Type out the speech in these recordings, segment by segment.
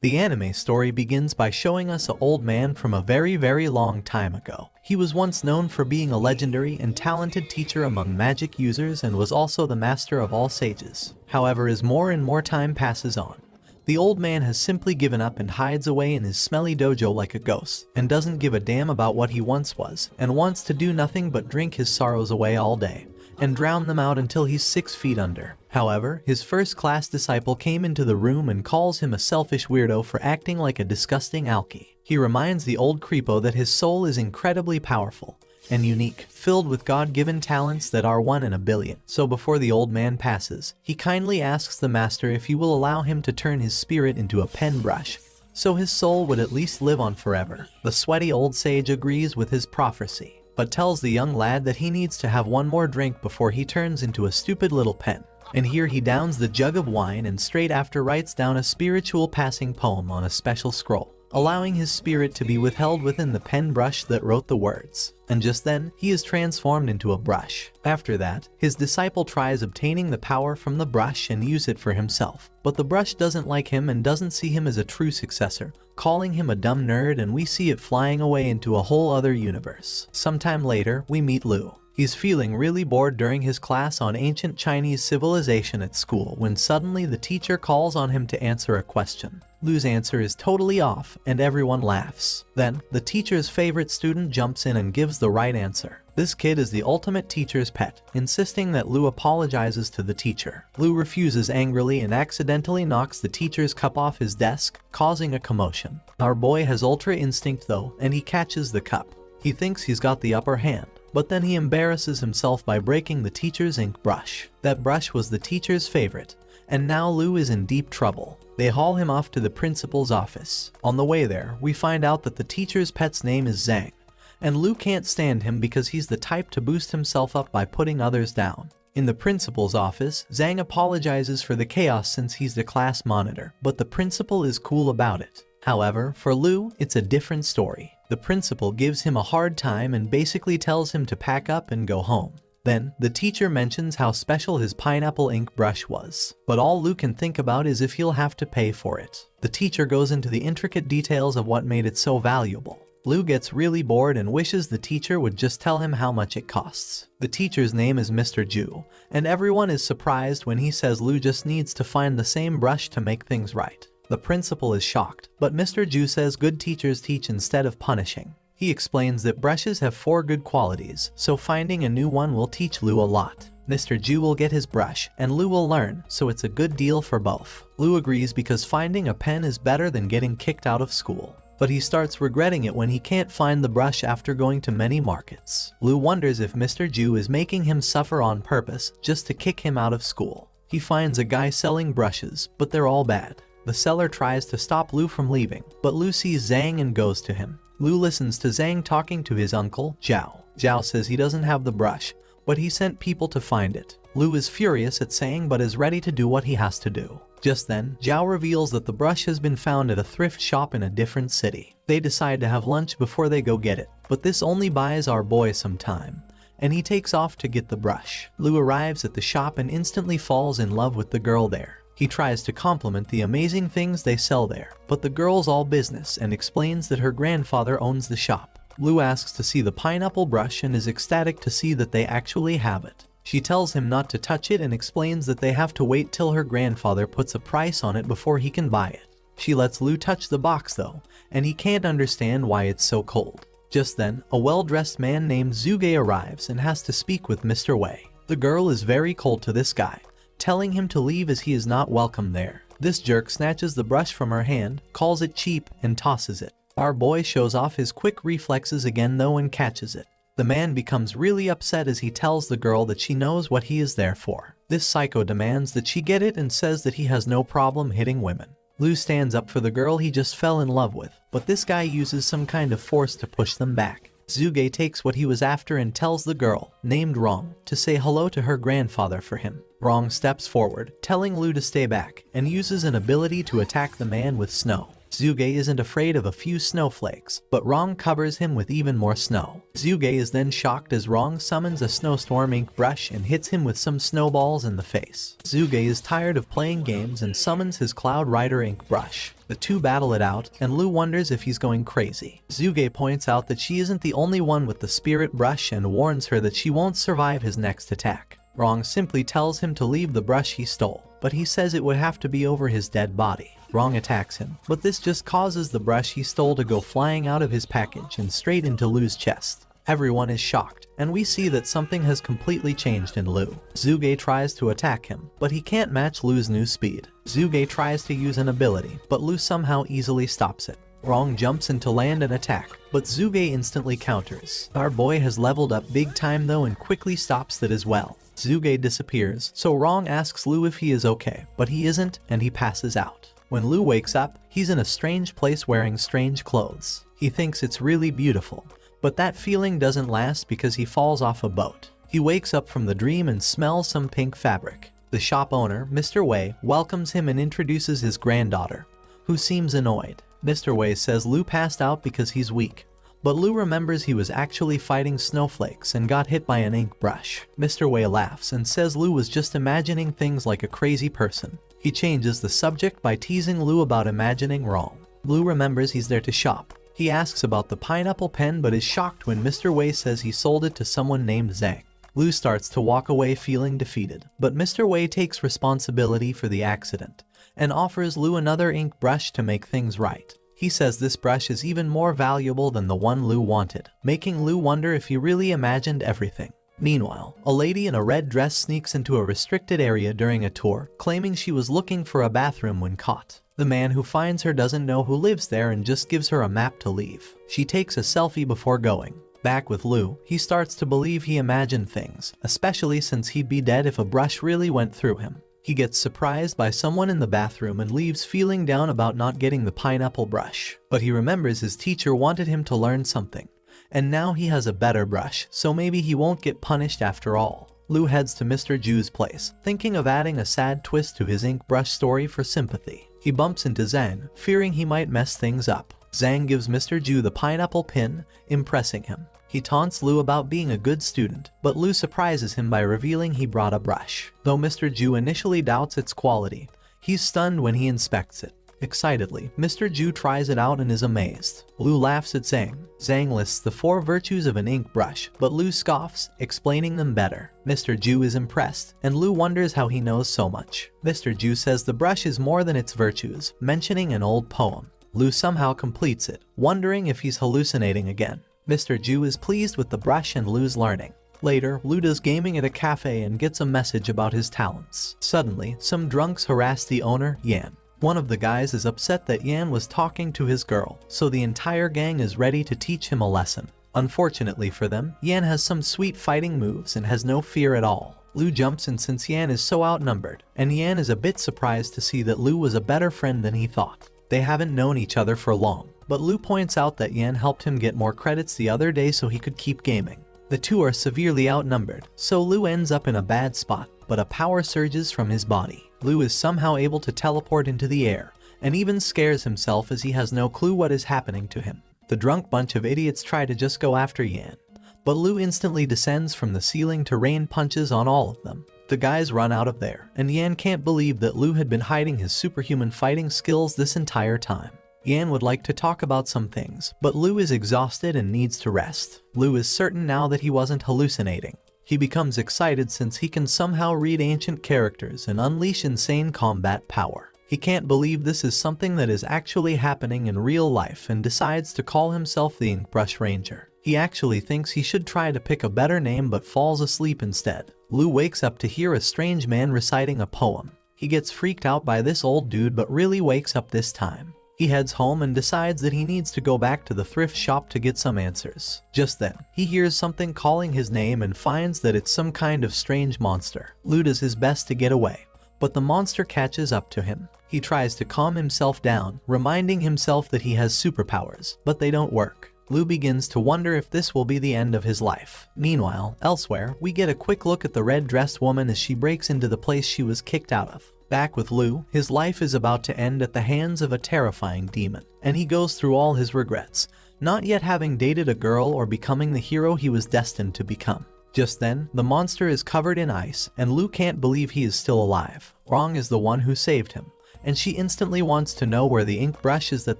The anime story begins by showing us an old man from a very long time ago. He was once known for being a legendary and talented teacher among magic users and was also the master of all sages. However, as more and more time passes on, the old man has simply given up and hides away in his smelly dojo like a ghost, and doesn't give a damn about what he once was, and wants to do nothing but drink his sorrows away all day, and drown them out until he's 6 feet under. However, his first class disciple came into the room and calls him a selfish weirdo for acting like a disgusting alky. He reminds the old creepo that his soul is incredibly powerful and unique, filled with God-given talents that are 1 in a billion. So before the old man passes, he kindly asks the master if he will allow him to turn his spirit into a pen brush, so his soul would at least live on forever. The sweaty old sage agrees with his prophecy, but tells the young lad that he needs to have 1 more drink before he turns into a stupid little pen. And here he downs the jug of wine and straight after writes down a spiritual passing poem on a special scroll, allowing his spirit to be withheld within the pen brush that wrote the words. And just then, he is transformed into a brush. After that, his disciple tries obtaining the power from the brush and use it for himself. But the brush doesn't like him and doesn't see him as a true successor, calling him a dumb nerd, and we see it flying away into a whole other universe. Sometime later, we meet Lu. He's feeling really bored during his class on ancient Chinese civilization at school when suddenly the teacher calls on him to answer a question. Lu's answer is totally off and everyone laughs. Then, the teacher's favorite student jumps in and gives the right answer. This kid is the ultimate teacher's pet, insisting that Lu apologizes to the teacher. Lu refuses angrily and accidentally knocks the teacher's cup off his desk, causing a commotion. Our boy has ultra instinct though, and he catches the cup. He thinks he's got the upper hand, but then he embarrasses himself by breaking the teacher's ink brush. That brush was the teacher's favorite, and now Lu is in deep trouble. They haul him off to the principal's office. On the way there, we find out that the teacher's pet's name is Zhang, and Lu can't stand him because he's the type to boost himself up by putting others down. In the principal's office, Zhang apologizes for the chaos since he's the class monitor, but the principal is cool about it. However, for Lu, it's a different story. The principal gives him a hard time and basically tells him to pack up and go home. Then, the teacher mentions how special his pineapple ink brush was, but all Lu can think about is if he'll have to pay for it. The teacher goes into the intricate details of what made it so valuable. Lu gets really bored and wishes the teacher would just tell him how much it costs. The teacher's name is Mr. Ju, and everyone is surprised when he says Lu just needs to find the same brush to make things right. The principal is shocked, but Mr. Ju says good teachers teach instead of punishing. He explains that brushes have 4 good qualities, so finding a new one will teach Lu a lot. Mr. Ju will get his brush, and Lu will learn, so it's a good deal for both. Lu agrees because finding a pen is better than getting kicked out of school. But he starts regretting it when he can't find the brush after going to many markets. Lu wonders if Mr. Ju is making him suffer on purpose just to kick him out of school. He finds a guy selling brushes, but they're all bad. The seller tries to stop Lu from leaving, but Lu sees Zhang and goes to him. Lu listens to Zhang talking to his uncle, Zhao. Zhao says he doesn't have the brush, but he sent people to find it. Lu is furious at saying but is ready to do what he has to do. Just then, Zhao reveals that the brush has been found at a thrift shop in a different city. They decide to have lunch before they go get it, but this only buys our boy some time, and he takes off to get the brush. Lu arrives at the shop and instantly falls in love with the girl there. He tries to compliment the amazing things they sell there, but the girl's all business and explains that her grandfather owns the shop. Lu asks to see the pineapple brush and is ecstatic to see that they actually have it. She tells him not to touch it and explains that they have to wait till her grandfather puts a price on it before he can buy it. She lets Lu touch the box though, and he can't understand why it's so cold. Just then, a well-dressed man named Zuge arrives and has to speak with Mr. Wei. The girl is very cold to this guy, telling him to leave as he is not welcome there. This jerk snatches the brush from her hand, calls it cheap, and tosses it. Our boy shows off his quick reflexes again though and catches it. The man becomes really upset as he tells the girl that she knows what he is there for. This psycho demands that she get it and says that he has no problem hitting women. Lu stands up for the girl he just fell in love with, but this guy uses some kind of force to push them back. Zuge takes what he was after and tells the girl, named Rong, to say hello to her grandfather for him. Rong steps forward, telling Lu to stay back, and uses an ability to attack the man with snow. Zuge isn't afraid of a few snowflakes, but Rong covers him with even more snow. Zuge is then shocked as Rong summons a snowstorm ink brush and hits him with some snowballs in the face. Zuge is tired of playing games and summons his Cloud Rider ink brush. The two battle it out, and Lu wonders if he's going crazy. Zuge points out that she isn't the only one with the spirit brush and warns her that she won't survive his next attack. Rong simply tells him to leave the brush he stole, but he says it would have to be over his dead body. Rong attacks him, but this just causes the brush he stole to go flying out of his package and straight into Lu's chest. Everyone is shocked, and we see that something has completely changed in Lu. Zuge tries to attack him, but he can't match Lu's new speed. Zuge tries to use an ability, but Lu somehow easily stops it. Rong jumps in to land an attack, but Zuge instantly counters. Our boy has leveled up big time though and quickly stops that as well. Zuge disappears, so Rong asks Lu if he is okay, but he isn't and he passes out. When Lu wakes up, he's in a strange place wearing strange clothes. He thinks it's really beautiful, but that feeling doesn't last because he falls off a boat. He wakes up from the dream and smells some pink fabric. The shop owner, Mr. Wei, welcomes him and introduces his granddaughter, who seems annoyed. Mr. Wei says Lu passed out because he's weak, but Lu remembers he was actually fighting snowflakes and got hit by an ink brush. Mr. Wei laughs and says Lu was just imagining things like a crazy person. He changes the subject by teasing Lu about imagining wrong. Lu remembers he's there to shop. He asks about the pineapple pen but is shocked when Mr. Wei says he sold it to someone named Zhang. Lu starts to walk away feeling defeated, but Mr. Wei takes responsibility for the accident and offers Lu another ink brush to make things right. He says this brush is even more valuable than the one Lu wanted, making Lu wonder if he really imagined everything. Meanwhile, a lady in a red dress sneaks into a restricted area during a tour, claiming she was looking for a bathroom when caught. The man who finds her doesn't know who lives there and just gives her a map to leave. She takes a selfie before going. Back with Lu, he starts to believe he imagined things, especially since he'd be dead if a brush really went through him. He gets surprised by someone in the bathroom and leaves feeling down about not getting the pineapple brush. But he remembers his teacher wanted him to learn something, and now he has a better brush, so maybe he won't get punished after all. Lu heads to Mr. Ju's place, thinking of adding a sad twist to his ink brush story for sympathy. He bumps into Zhang, fearing he might mess things up. Zhang gives Mr. Ju the pineapple pin, impressing him. He taunts Lu about being a good student, but Lu surprises him by revealing he brought a brush. Though Mr. Ju initially doubts its quality, he's stunned when he inspects it. Excitedly, Mr. Ju tries it out and is amazed. Lu laughs at Zhang. Zhang lists the 4 virtues of an ink brush, but Lu scoffs, explaining them better. Mr. Ju is impressed, and Lu wonders how he knows so much. Mr. Ju says the brush is more than its virtues, mentioning an old poem. Lu somehow completes it, wondering if he's hallucinating again. Mr. Ju is pleased with the brush and Lu's learning. Later, Lu does gaming at a cafe and gets a message about his talents. Suddenly, some drunks harass the owner, Yan. One of the guys is upset that Yan was talking to his girl, so the entire gang is ready to teach him a lesson. Unfortunately for them, Yan has some sweet fighting moves and has no fear at all. Lu jumps in since Yan is so outnumbered, and Yan is a bit surprised to see that Lu was a better friend than he thought. They haven't known each other for long, but Lu points out that Yan helped him get more credits the other day so he could keep gaming. The two are severely outnumbered, so Lu ends up in a bad spot, but a power surges from his body. Lu is somehow able to teleport into the air, and even scares himself as he has no clue what is happening to him. The drunk bunch of idiots try to just go after Yan, but Lu instantly descends from the ceiling to rain punches on all of them. The guys run out of there, and Yan can't believe that Lu had been hiding his superhuman fighting skills this entire time. Yan would like to talk about some things, but Lu is exhausted and needs to rest. Lu is certain now that he wasn't hallucinating. He becomes excited since he can somehow read ancient characters and unleash insane combat power. He can't believe this is something that is actually happening in real life and decides to call himself the Inkbrush Ranger. He actually thinks he should try to pick a better name but falls asleep instead. Lu wakes up to hear a strange man reciting a poem. He gets freaked out by this old dude but really wakes up this time. He heads home and decides that he needs to go back to the thrift shop to get some answers. Just then, he hears something calling his name and finds that it's some kind of strange monster. Lu does his best to get away, but the monster catches up to him. He tries to calm himself down, reminding himself that he has superpowers, but they don't work. Lu begins to wonder if this will be the end of his life. Meanwhile, elsewhere, we get a quick look at the red-dressed woman as she breaks into the place she was kicked out of. Back with Lu, his life is about to end at the hands of a terrifying demon, and he goes through all his regrets, not yet having dated a girl or becoming the hero he was destined to become. Just then, the monster is covered in ice, and Lu can't believe he is still alive. Rong is the one who saved him, and she instantly wants to know where the ink brush is that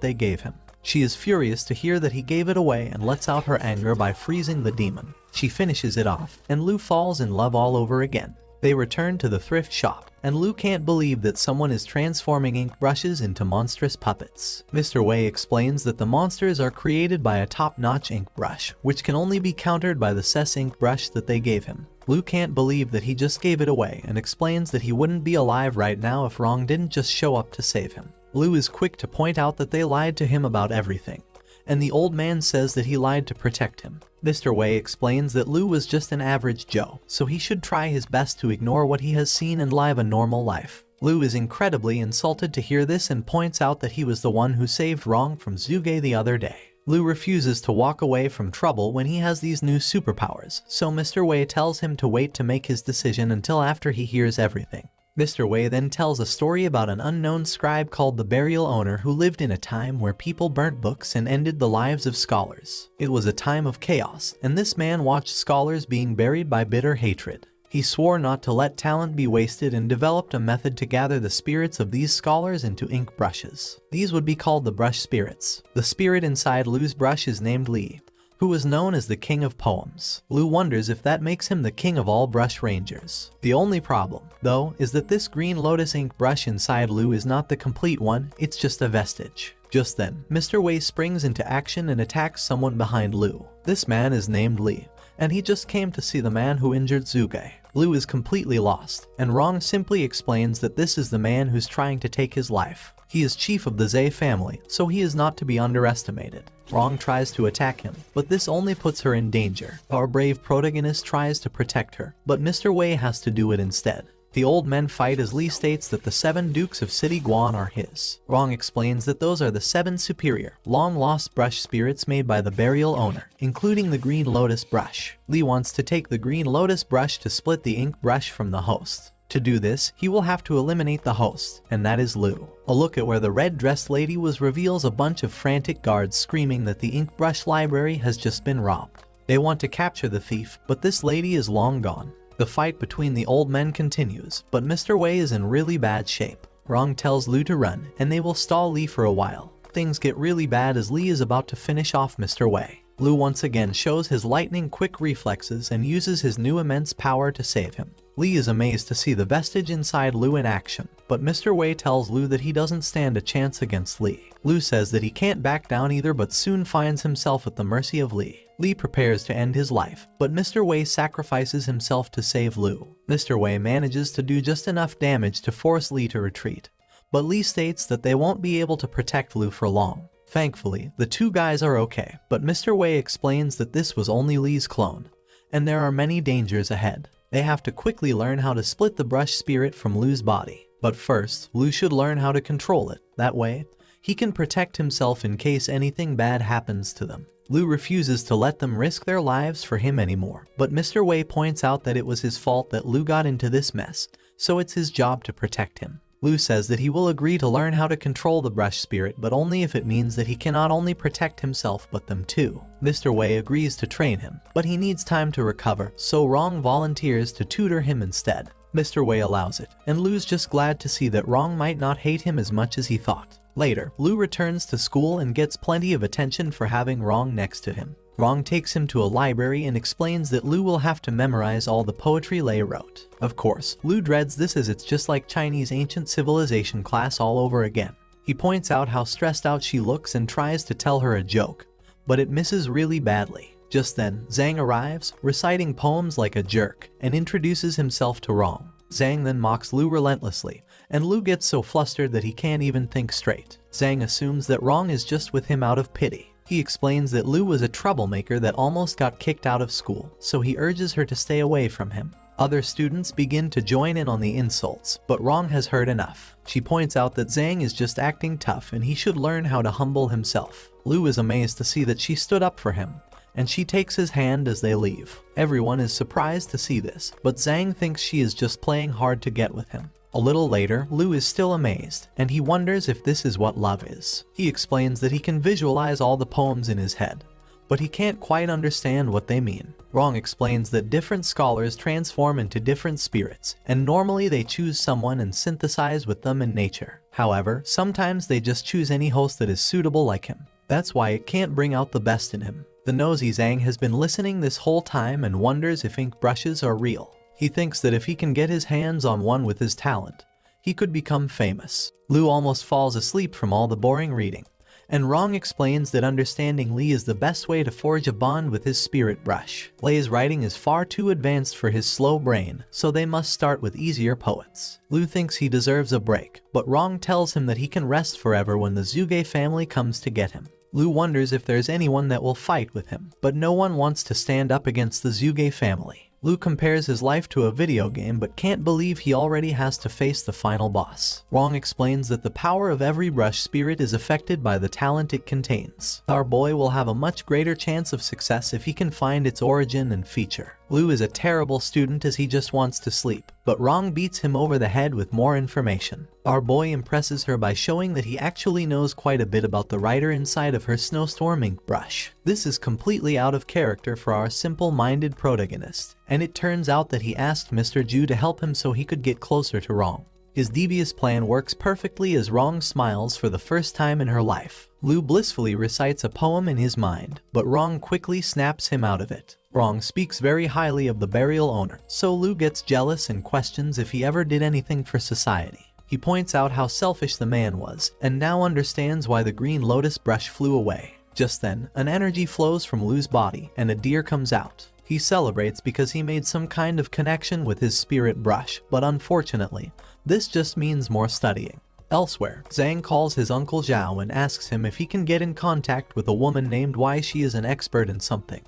they gave him. She is furious to hear that he gave it away and lets out her anger by freezing the demon. She finishes it off, and Lu falls in love all over again. They return to the thrift shop, and Lu can't believe that someone is transforming ink brushes into monstrous puppets. Mr. Wei explains that the monsters are created by a top-notch ink brush, which can only be countered by the Cess ink brush that they gave him. Lu can't believe that he just gave it away and explains that he wouldn't be alive right now if Rong didn't just show up to save him. Lu is quick to point out that they lied to him about everything, and the old man says that he lied to protect him. Mr. Wei explains that Lu was just an average Joe, so he should try his best to ignore what he has seen and live a normal life. Lu is incredibly insulted to hear this and points out that he was the one who saved Rong from Zuge the other day. Lu refuses to walk away from trouble when he has these new superpowers, so Mr. Wei tells him to wait to make his decision until after he hears everything. Mr. Wei then tells a story about an unknown scribe called the Burial Owner who lived in a time where people burnt books and ended the lives of scholars. It was a time of chaos, and this man watched scholars being buried by bitter hatred. He swore not to let talent be wasted and developed a method to gather the spirits of these scholars into ink brushes. These would be called the brush spirits. The spirit inside Lu's brush is named Li, who was known as the King of Poems. Lu wonders if that makes him the king of all brush rangers. The only problem, though, is that this green lotus ink brush inside Lu is not the complete one, it's just a vestige. Just then, Mr. Wei springs into action and attacks someone behind Lu. This man is named Li, and he just came to see the man who injured Zuge. Lu is completely lost, and Rong simply explains that this is the man who's trying to take his life. He is chief of the Zhe family, so he is not to be underestimated. Rong tries to attack him, but this only puts her in danger. Our brave protagonist tries to protect her, but Mr. Wei has to do it instead. The old men fight as Li states that the 7 dukes of City Guan are his. Rong explains that those are the 7 superior, long-lost brush spirits made by the Burial Owner, including the green lotus brush. Li wants to take the green lotus brush to split the ink brush from the host. To do this, he will have to eliminate the host, and that is Lu. A look at where the red-dressed lady was reveals a bunch of frantic guards screaming that the ink brush library has just been robbed. They want to capture the thief, but this lady is long gone. The fight between the old men continues, but Mr. Wei is in really bad shape. Rong tells Lu to run, and they will stall Li for a while. Things get really bad as Li is about to finish off Mr. Wei. Lu once again shows his lightning-quick reflexes and uses his new immense power to save him. Li is amazed to see the vestige inside Lu in action, but Mr. Wei tells Lu that he doesn't stand a chance against Li. Lu says that he can't back down either but soon finds himself at the mercy of Li. Li prepares to end his life, but Mr. Wei sacrifices himself to save Lu. Mr. Wei manages to do just enough damage to force Li to retreat, but Li states that they won't be able to protect Lu for long. Thankfully, the two guys are okay, but Mr. Wei explains that this was only Li's clone, and there are many dangers ahead. They have to quickly learn how to split the brush spirit from Lu's body. But first, Lu should learn how to control it. That way, he can protect himself in case anything bad happens to them. Lu refuses to let them risk their lives for him anymore, but Mr. Wei points out that it was his fault that Lu got into this mess, so it's his job to protect him. Lu says that he will agree to learn how to control the brush spirit, but only if it means that he can not only protect himself but them too. Mr. Wei agrees to train him, but he needs time to recover, so Rong volunteers to tutor him instead. Mr. Wei allows it, and Lu's just glad to see that Rong might not hate him as much as he thought. Later, Lu returns to school and gets plenty of attention for having Rong next to him. Rong takes him to a library and explains that Lu will have to memorize all the poetry Lei wrote. Of course, Lu dreads this as it's just like Chinese ancient civilization class all over again. He points out how stressed out she looks and tries to tell her a joke, but it misses really badly. Just then, Zhang arrives, reciting poems like a jerk, and introduces himself to Rong. Zhang then mocks Lu relentlessly, and Lu gets so flustered that he can't even think straight. Zhang assumes that Rong is just with him out of pity. He explains that Lu was a troublemaker that almost got kicked out of school, so he urges her to stay away from him. Other students begin to join in on the insults, but Rong has heard enough. She points out that Zhang is just acting tough and he should learn how to humble himself. Lu is amazed to see that she stood up for him, and she takes his hand as they leave. Everyone is surprised to see this, but Zhang thinks she is just playing hard to get with him. A little later, Lu is still amazed, and he wonders if this is what love is. He explains that he can visualize all the poems in his head, but he can't quite understand what they mean. Rong explains that different scholars transform into different spirits, and normally they choose someone and synthesize with them in nature. However, sometimes they just choose any host that is suitable like him. That's why it can't bring out the best in him. The nosy Zhang has been listening this whole time and wonders if ink brushes are real. He thinks that if he can get his hands on one with his talent, he could become famous. Lu almost falls asleep from all the boring reading, and Rong explains that understanding Li is the best way to forge a bond with his spirit brush. Lei's writing is far too advanced for his slow brain, so they must start with easier poets. Lu thinks he deserves a break, but Rong tells him that he can rest forever when the Zuge family comes to get him. Lu wonders if there's anyone that will fight with him, but no one wants to stand up against the Zuge family. Lu compares his life to a video game but can't believe he already has to face the final boss. Rong explains that the power of every brush spirit is affected by the talent it contains. Our boy will have a much greater chance of success if he can find its origin and feature. Lu is a terrible student as he just wants to sleep, but Rong beats him over the head with more information. Our boy impresses her by showing that he actually knows quite a bit about the writer inside of her snowstorm ink brush. This is completely out of character for our simple-minded protagonist, and it turns out that he asked Mr. Ju to help him so he could get closer to Rong. His devious plan works perfectly as Rong smiles for the first time in her life. Lu blissfully recites a poem in his mind, but Rong quickly snaps him out of it. Rong speaks very highly of the burial owner, so Lu gets jealous and questions if he ever did anything for society. He points out how selfish the man was, and now understands why the green lotus brush flew away. Just then, an energy flows from Lu's body, and a deer comes out. He celebrates because he made some kind of connection with his spirit brush, but unfortunately, this just means more studying. Elsewhere, Zhang calls his uncle Zhao and asks him if he can get in contact with a woman named Why she is an expert in something,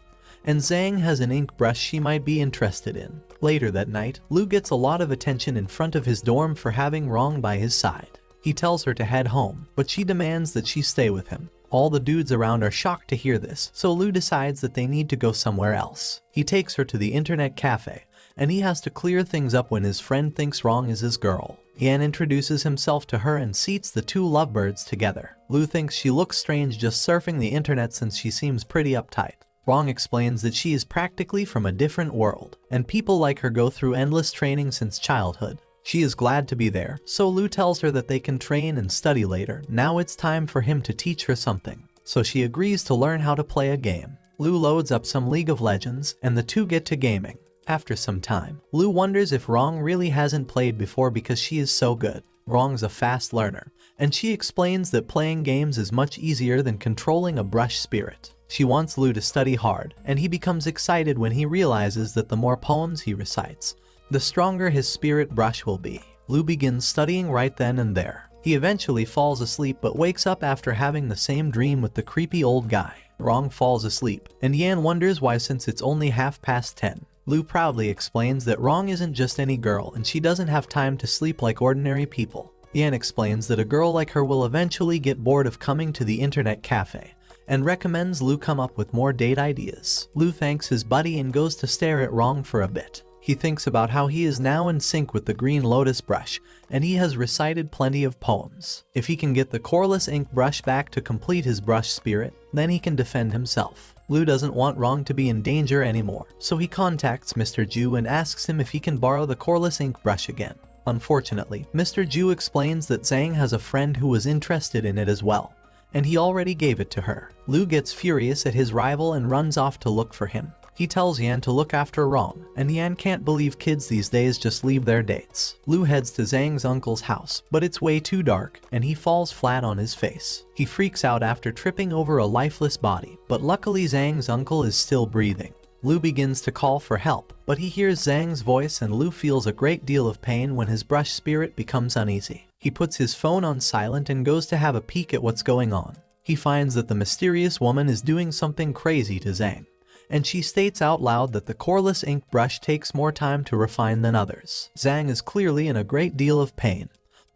and Zhang has an ink brush she might be interested in. Later that night, Lu gets a lot of attention in front of his dorm for having Rong by his side. He tells her to head home, but she demands that she stay with him. All the dudes around are shocked to hear this, so Lu decides that they need to go somewhere else. He takes her to the internet cafe, and he has to clear things up when his friend thinks Rong is his girl. Yan introduces himself to her and seats the two lovebirds together. Lu thinks she looks strange just surfing the internet since she seems pretty uptight. Rong explains that she is practically from a different world, and people like her go through endless training since childhood. She is glad to be there, so Lu tells her that they can train and study later. Now it's time for him to teach her something, so she agrees to learn how to play a game. Lu loads up some League of Legends, and the two get to gaming. After some time, Lu wonders if Rong really hasn't played before because she is so good. Rong's a fast learner, and she explains that playing games is much easier than controlling a brush spirit. She wants Lu to study hard, and he becomes excited when he realizes that the more poems he recites, the stronger his spirit brush will be. Lu begins studying right then and there. He eventually falls asleep but wakes up after having the same dream with the creepy old guy. Rong falls asleep, and Yan wonders why since it's only 10:30. Lu proudly explains that Rong isn't just any girl and she doesn't have time to sleep like ordinary people. Yan explains that a girl like her will eventually get bored of coming to the internet cafe, and recommends Lu come up with more date ideas. Lu thanks his buddy and goes to stare at Rong for a bit. He thinks about how he is now in sync with the green lotus brush, and he has recited plenty of poems. If he can get the coreless ink brush back to complete his brush spirit, then he can defend himself. Lu doesn't want Rong to be in danger anymore, so he contacts Mr. Ju and asks him if he can borrow the coreless ink brush again. Unfortunately, Mr. Ju explains that Zhang has a friend who was interested in it as well, and he already gave it to her. Lu gets furious at his rival and runs off to look for him. He tells Yan to look after Rong, and Yan can't believe kids these days just leave their dates. Lu heads to Zhang's uncle's house, but it's way too dark, and he falls flat on his face. He freaks out after tripping over a lifeless body, but luckily Zhang's uncle is still breathing. Lu begins to call for help, but he hears Zhang's voice and Lu feels a great deal of pain when his brush spirit becomes uneasy. He puts his phone on silent and goes to have a peek at what's going on. He finds that the mysterious woman is doing something crazy to Zhang, and she states out loud that the coreless ink brush takes more time to refine than others. Zhang is clearly in a great deal of pain,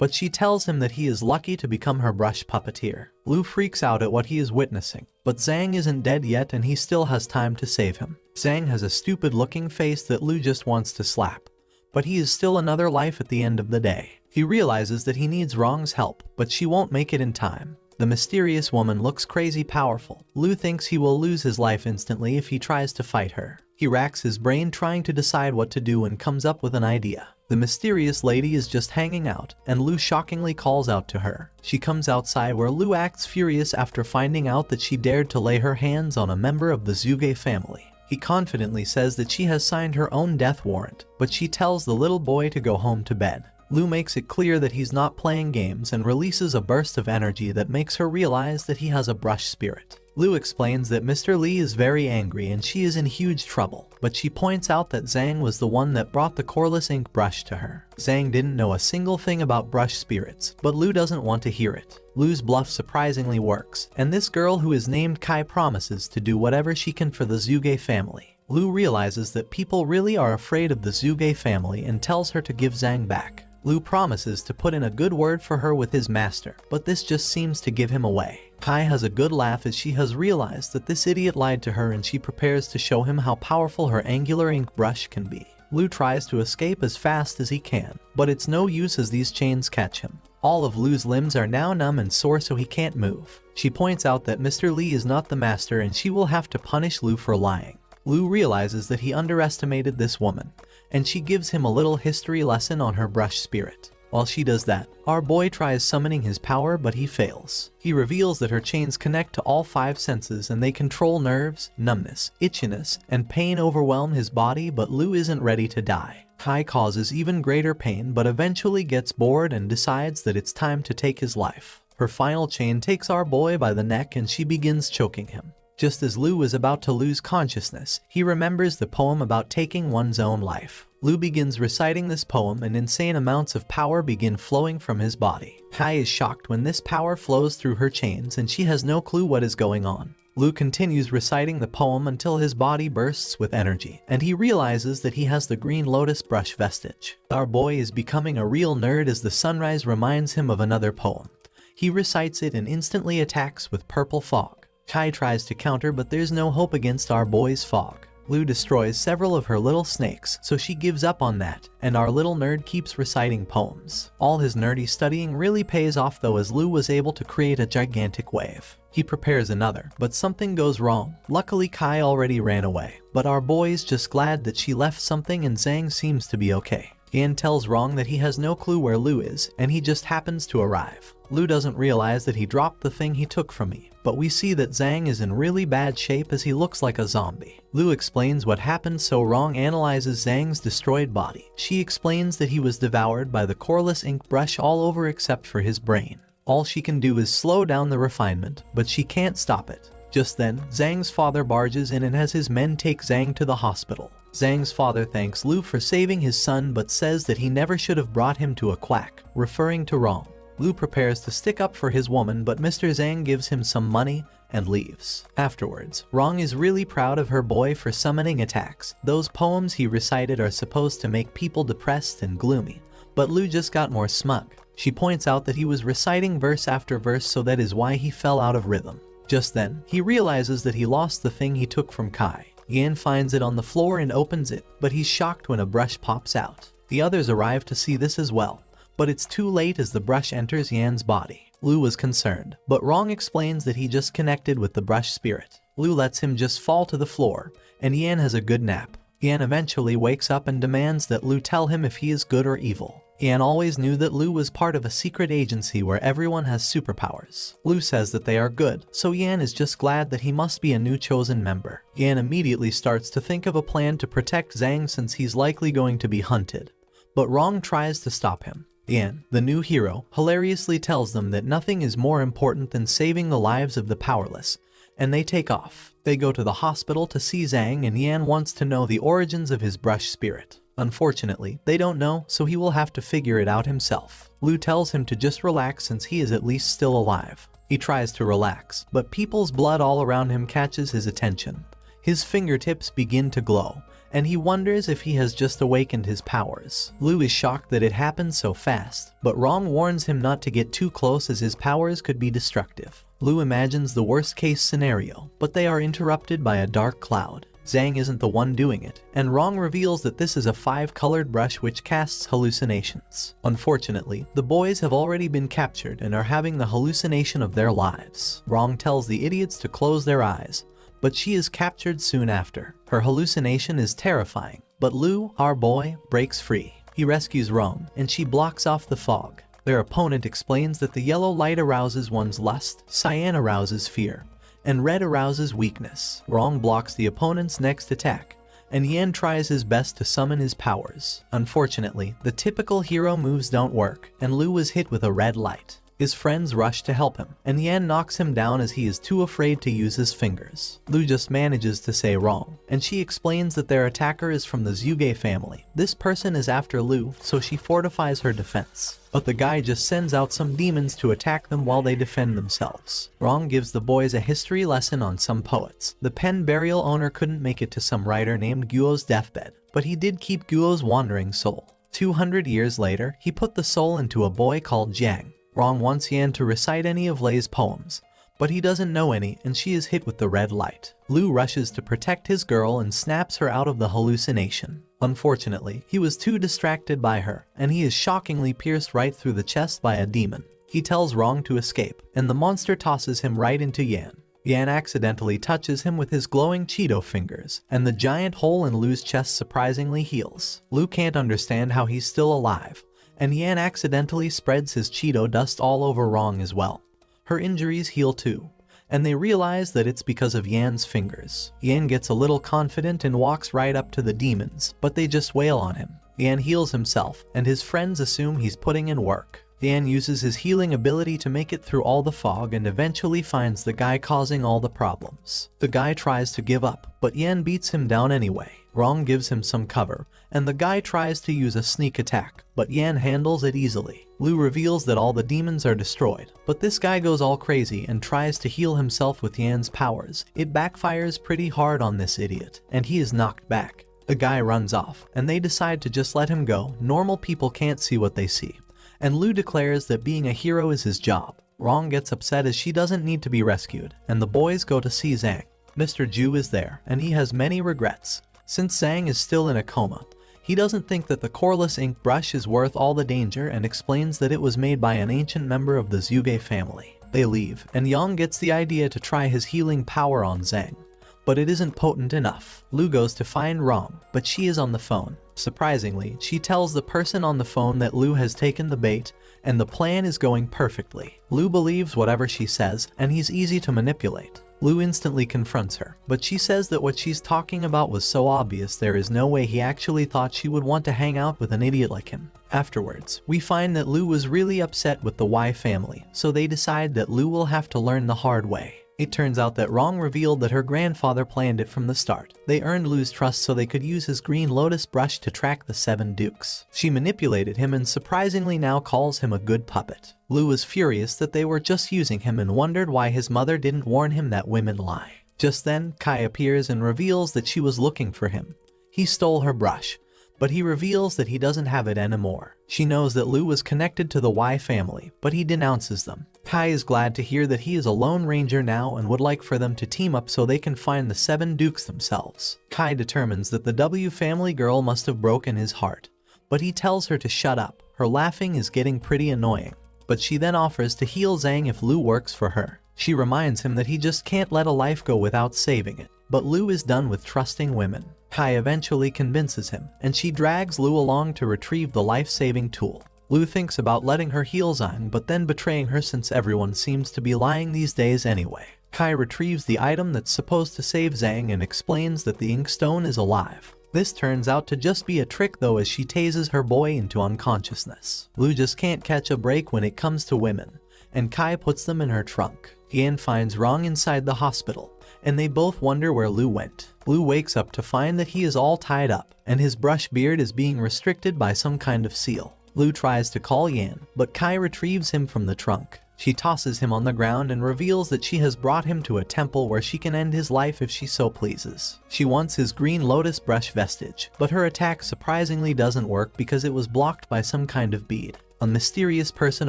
but she tells him that he is lucky to become her brush puppeteer. Lu freaks out at what he is witnessing, but Zhang isn't dead yet and he still has time to save him. Zhang has a stupid looking face that Lu just wants to slap, but he is still another life at the end of the day. He realizes that he needs Rong's help, but she won't make it in time. The mysterious woman looks crazy powerful. Lu thinks he will lose his life instantly if he tries to fight her. He racks his brain trying to decide what to do and comes up with an idea. The mysterious lady is just hanging out, and Lu shockingly calls out to her. She comes outside where Lu acts furious after finding out that she dared to lay her hands on a member of the Zuge family. He confidently says that she has signed her own death warrant, but she tells the little boy to go home to bed. Lu makes it clear that he's not playing games and releases a burst of energy that makes her realize that he has a brush spirit. Lu explains that Mr. Lee is very angry and she is in huge trouble, but she points out that Zhang was the one that brought the coreless ink brush to her. Zhang didn't know a single thing about brush spirits, but Lu doesn't want to hear it. Lu's bluff surprisingly works, and this girl who is named Kai promises to do whatever she can for the Zuge family. Lu realizes that people really are afraid of the Zuge family and tells her to give Zhang back. Lu promises to put in a good word for her with his master, but this just seems to give him away. Kai has a good laugh as she has realized that this idiot lied to her and she prepares to show him how powerful her angular ink brush can be. Lu tries to escape as fast as he can, but it's no use as these chains catch him. All of Lu's limbs are now numb and sore so he can't move. She points out that Mr. Lee is not the master and she will have to punish Lu for lying. Lu realizes that he underestimated this woman, and she gives him a little history lesson on her brush spirit. While she does that, our boy tries summoning his power but he fails. He reveals that her chains connect to all 5 senses and they control nerves, numbness, itchiness, and pain overwhelm his body, but Lu isn't ready to die. Kai causes even greater pain but eventually gets bored and decides that it's time to take his life. Her final chain takes our boy by the neck and she begins choking him. Just as Lu is about to lose consciousness, he remembers the poem about taking one's own life. Lu begins reciting this poem and insane amounts of power begin flowing from his body. Kai is shocked when this power flows through her chains and she has no clue what is going on. Lu continues reciting the poem until his body bursts with energy, and he realizes that he has the green lotus brush vestige. Our boy is becoming a real nerd as the sunrise reminds him of another poem. He recites it and instantly attacks with purple fog. Kai tries to counter but there's no hope against our boy's fog. Lu destroys several of her little snakes, so she gives up on that, and our little nerd keeps reciting poems. All his nerdy studying really pays off though, as Lu was able to create a gigantic wave. He prepares another, but something goes wrong. Luckily Kai already ran away, but our boy is just glad that she left something and Zhang seems to be okay. Ian tells Rong that he has no clue where Lu is, and he just happens to arrive. Lu doesn't realize that he dropped the thing he took from me, but we see that Zhang is in really bad shape as he looks like a zombie. Lu explains what happened, so Rong analyzes Zhang's destroyed body. She explains that he was devoured by the coreless ink brush all over except for his brain. All she can do is slow down the refinement, but she can't stop it. Just then, Zhang's father barges in and has his men take Zhang to the hospital. Zhang's father thanks Lu for saving his son but says that he never should have brought him to a quack, referring to Rong. Lu prepares to stick up for his woman but Mr. Zhang gives him some money and leaves. Afterwards, Rong is really proud of her boy for summoning attacks. Those poems he recited are supposed to make people depressed and gloomy, but Lu just got more smug. She points out that he was reciting verse after verse, so that is why he fell out of rhythm. Just then, he realizes that he lost the thing he took from Kai. Yan finds it on the floor and opens it, but he's shocked when a brush pops out. The others arrive to see this as well, but it's too late as the brush enters Yan's body. Lu was concerned, but Rong explains that he just connected with the brush spirit. Lu lets him just fall to the floor, and Yan has a good nap. Yan eventually wakes up and demands that Lu tell him if he is good or evil. Yan always knew that Lu was part of a secret agency where everyone has superpowers. Lu says that they are good, so Yan is just glad that he must be a new chosen member. Yan immediately starts to think of a plan to protect Zhang since he's likely going to be hunted, but Rong tries to stop him. Yan, the new hero, hilariously tells them that nothing is more important than saving the lives of the powerless, and they take off. They go to the hospital to see Zhang, and Yan wants to know the origins of his brush spirit. Unfortunately, they don't know, so he will have to figure it out himself. Lu tells him to just relax since he is at least still alive. He tries to relax, but people's blood all around him catches his attention. His fingertips begin to glow, and he wonders if he has just awakened his powers. Lu is shocked that it happened so fast, but Rong warns him not to get too close as his powers could be destructive. Lu imagines the worst case scenario, but they are interrupted by a dark cloud. Zhang isn't the one doing it, and Rong reveals that this is a 5-colored brush which casts hallucinations. Unfortunately, the boys have already been captured and are having the hallucination of their lives. Rong tells the idiots to close their eyes, but she is captured soon after. Her hallucination is terrifying, but Lu, our boy, breaks free. He rescues Rong, and she blocks off the fog. Their opponent explains that the yellow light arouses one's lust, cyan arouses fear, and red arouses weakness. Rong blocks the opponent's next attack, and Yan tries his best to summon his powers. Unfortunately, the typical hero moves don't work, and Lu is hit with a red light. His friends rush to help him, and Yan knocks him down as he is too afraid to use his fingers. Lu just manages to say wrong, and she explains that their attacker is from the Zhuge family. This person is after Lu, so she fortifies her defense. But the guy just sends out some demons to attack them while they defend themselves. Rong gives the boys a history lesson on some poets. The pen burial owner couldn't make it to some writer named Guo's deathbed, but he did keep Guo's wandering soul. 200 years later, he put the soul into a boy called Jiang. Rong wants Yan to recite any of Lei's poems, but he doesn't know any and she is hit with the red light. Lu rushes to protect his girl and snaps her out of the hallucination. Unfortunately, he was too distracted by her, and he is shockingly pierced right through the chest by a demon. He tells Rong to escape, and the monster tosses him right into Yan. Yan accidentally touches him with his glowing Cheeto fingers, and the giant hole in Lu's chest surprisingly heals. Lu can't understand how he's still alive, and Yan accidentally spreads his Cheeto dust all over Rong as well. Her injuries heal too, and they realize that it's because of Yan's fingers. Yan gets a little confident and walks right up to the demons, but they just wail on him. Yan heals himself, and his friends assume he's putting in work. Yan uses his healing ability to make it through all the fog and eventually finds the guy causing all the problems. The guy tries to give up, but Yan beats him down anyway. Rong gives him some cover, and the guy tries to use a sneak attack, but Yan handles it easily. Lu reveals that all the demons are destroyed, but this guy goes all crazy and tries to heal himself with Yan's powers. It backfires pretty hard on this idiot, and he is knocked back. The guy runs off, and they decide to just let him go. Normal people can't see what they see, and Lu declares that being a hero is his job. Rong gets upset as she doesn't need to be rescued, and the boys go to see Zhang. Mr. Ju is there, and he has many regrets. Since Zhang is still in a coma, he doesn't think that the coreless ink brush is worth all the danger and explains that it was made by an ancient member of the Zhuge family. They leave, and Yang gets the idea to try his healing power on Zhang, but it isn't potent enough. Lu goes to find Rong, but she is on the phone. Surprisingly, she tells the person on the phone that Lu has taken the bait, and the plan is going perfectly. Lu believes whatever she says, and he's easy to manipulate. Lu instantly confronts her, but she says that what she's talking about was so obvious there is no way he actually thought she would want to hang out with an idiot like him. Afterwards, we find that Lu was really upset with the Y family, so they decide that Lu will have to learn the hard way. It turns out that Rong revealed that her grandfather planned it from the start. They earned Lu's trust so they could use his green lotus brush to track the 7 dukes. She manipulated him and surprisingly now calls him a good puppet. Lu was furious that they were just using him and wondered why his mother didn't warn him that women lie. Just then, Kai appears and reveals that she was looking for him. He stole her brush, but he reveals that he doesn't have it anymore. She knows that Lu was connected to the Y family, but he denounces them. Kai is glad to hear that he is a Lone Ranger now and would like for them to team up so they can find the 7 dukes themselves. Kai determines that the W family girl must have broken his heart, but he tells her to shut up. Her laughing is getting pretty annoying, but she then offers to heal Zhang if Lu works for her. She reminds him that he just can't let a life go without saving it, but Lu is done with trusting women. Kai eventually convinces him, and she drags Lu along to retrieve the life-saving tool. Lu thinks about letting her heal Zhang, but then betraying her since everyone seems to be lying these days anyway. Kai retrieves the item that's supposed to save Zhang and explains that the Inkstone is alive. This turns out to just be a trick though, as she tases her boy into unconsciousness. Lu just can't catch a break when it comes to women, and Kai puts them in her trunk. Yan finds Rong inside the hospital, and they both wonder where Lu went. Lu wakes up to find that he is all tied up, and his brush beard is being restricted by some kind of seal. Lu tries to call Yan, but Kai retrieves him from the trunk. She tosses him on the ground and reveals that she has brought him to a temple where she can end his life if she so pleases. She wants his green lotus brush vestige, but her attack surprisingly doesn't work because it was blocked by some kind of bead. A mysterious person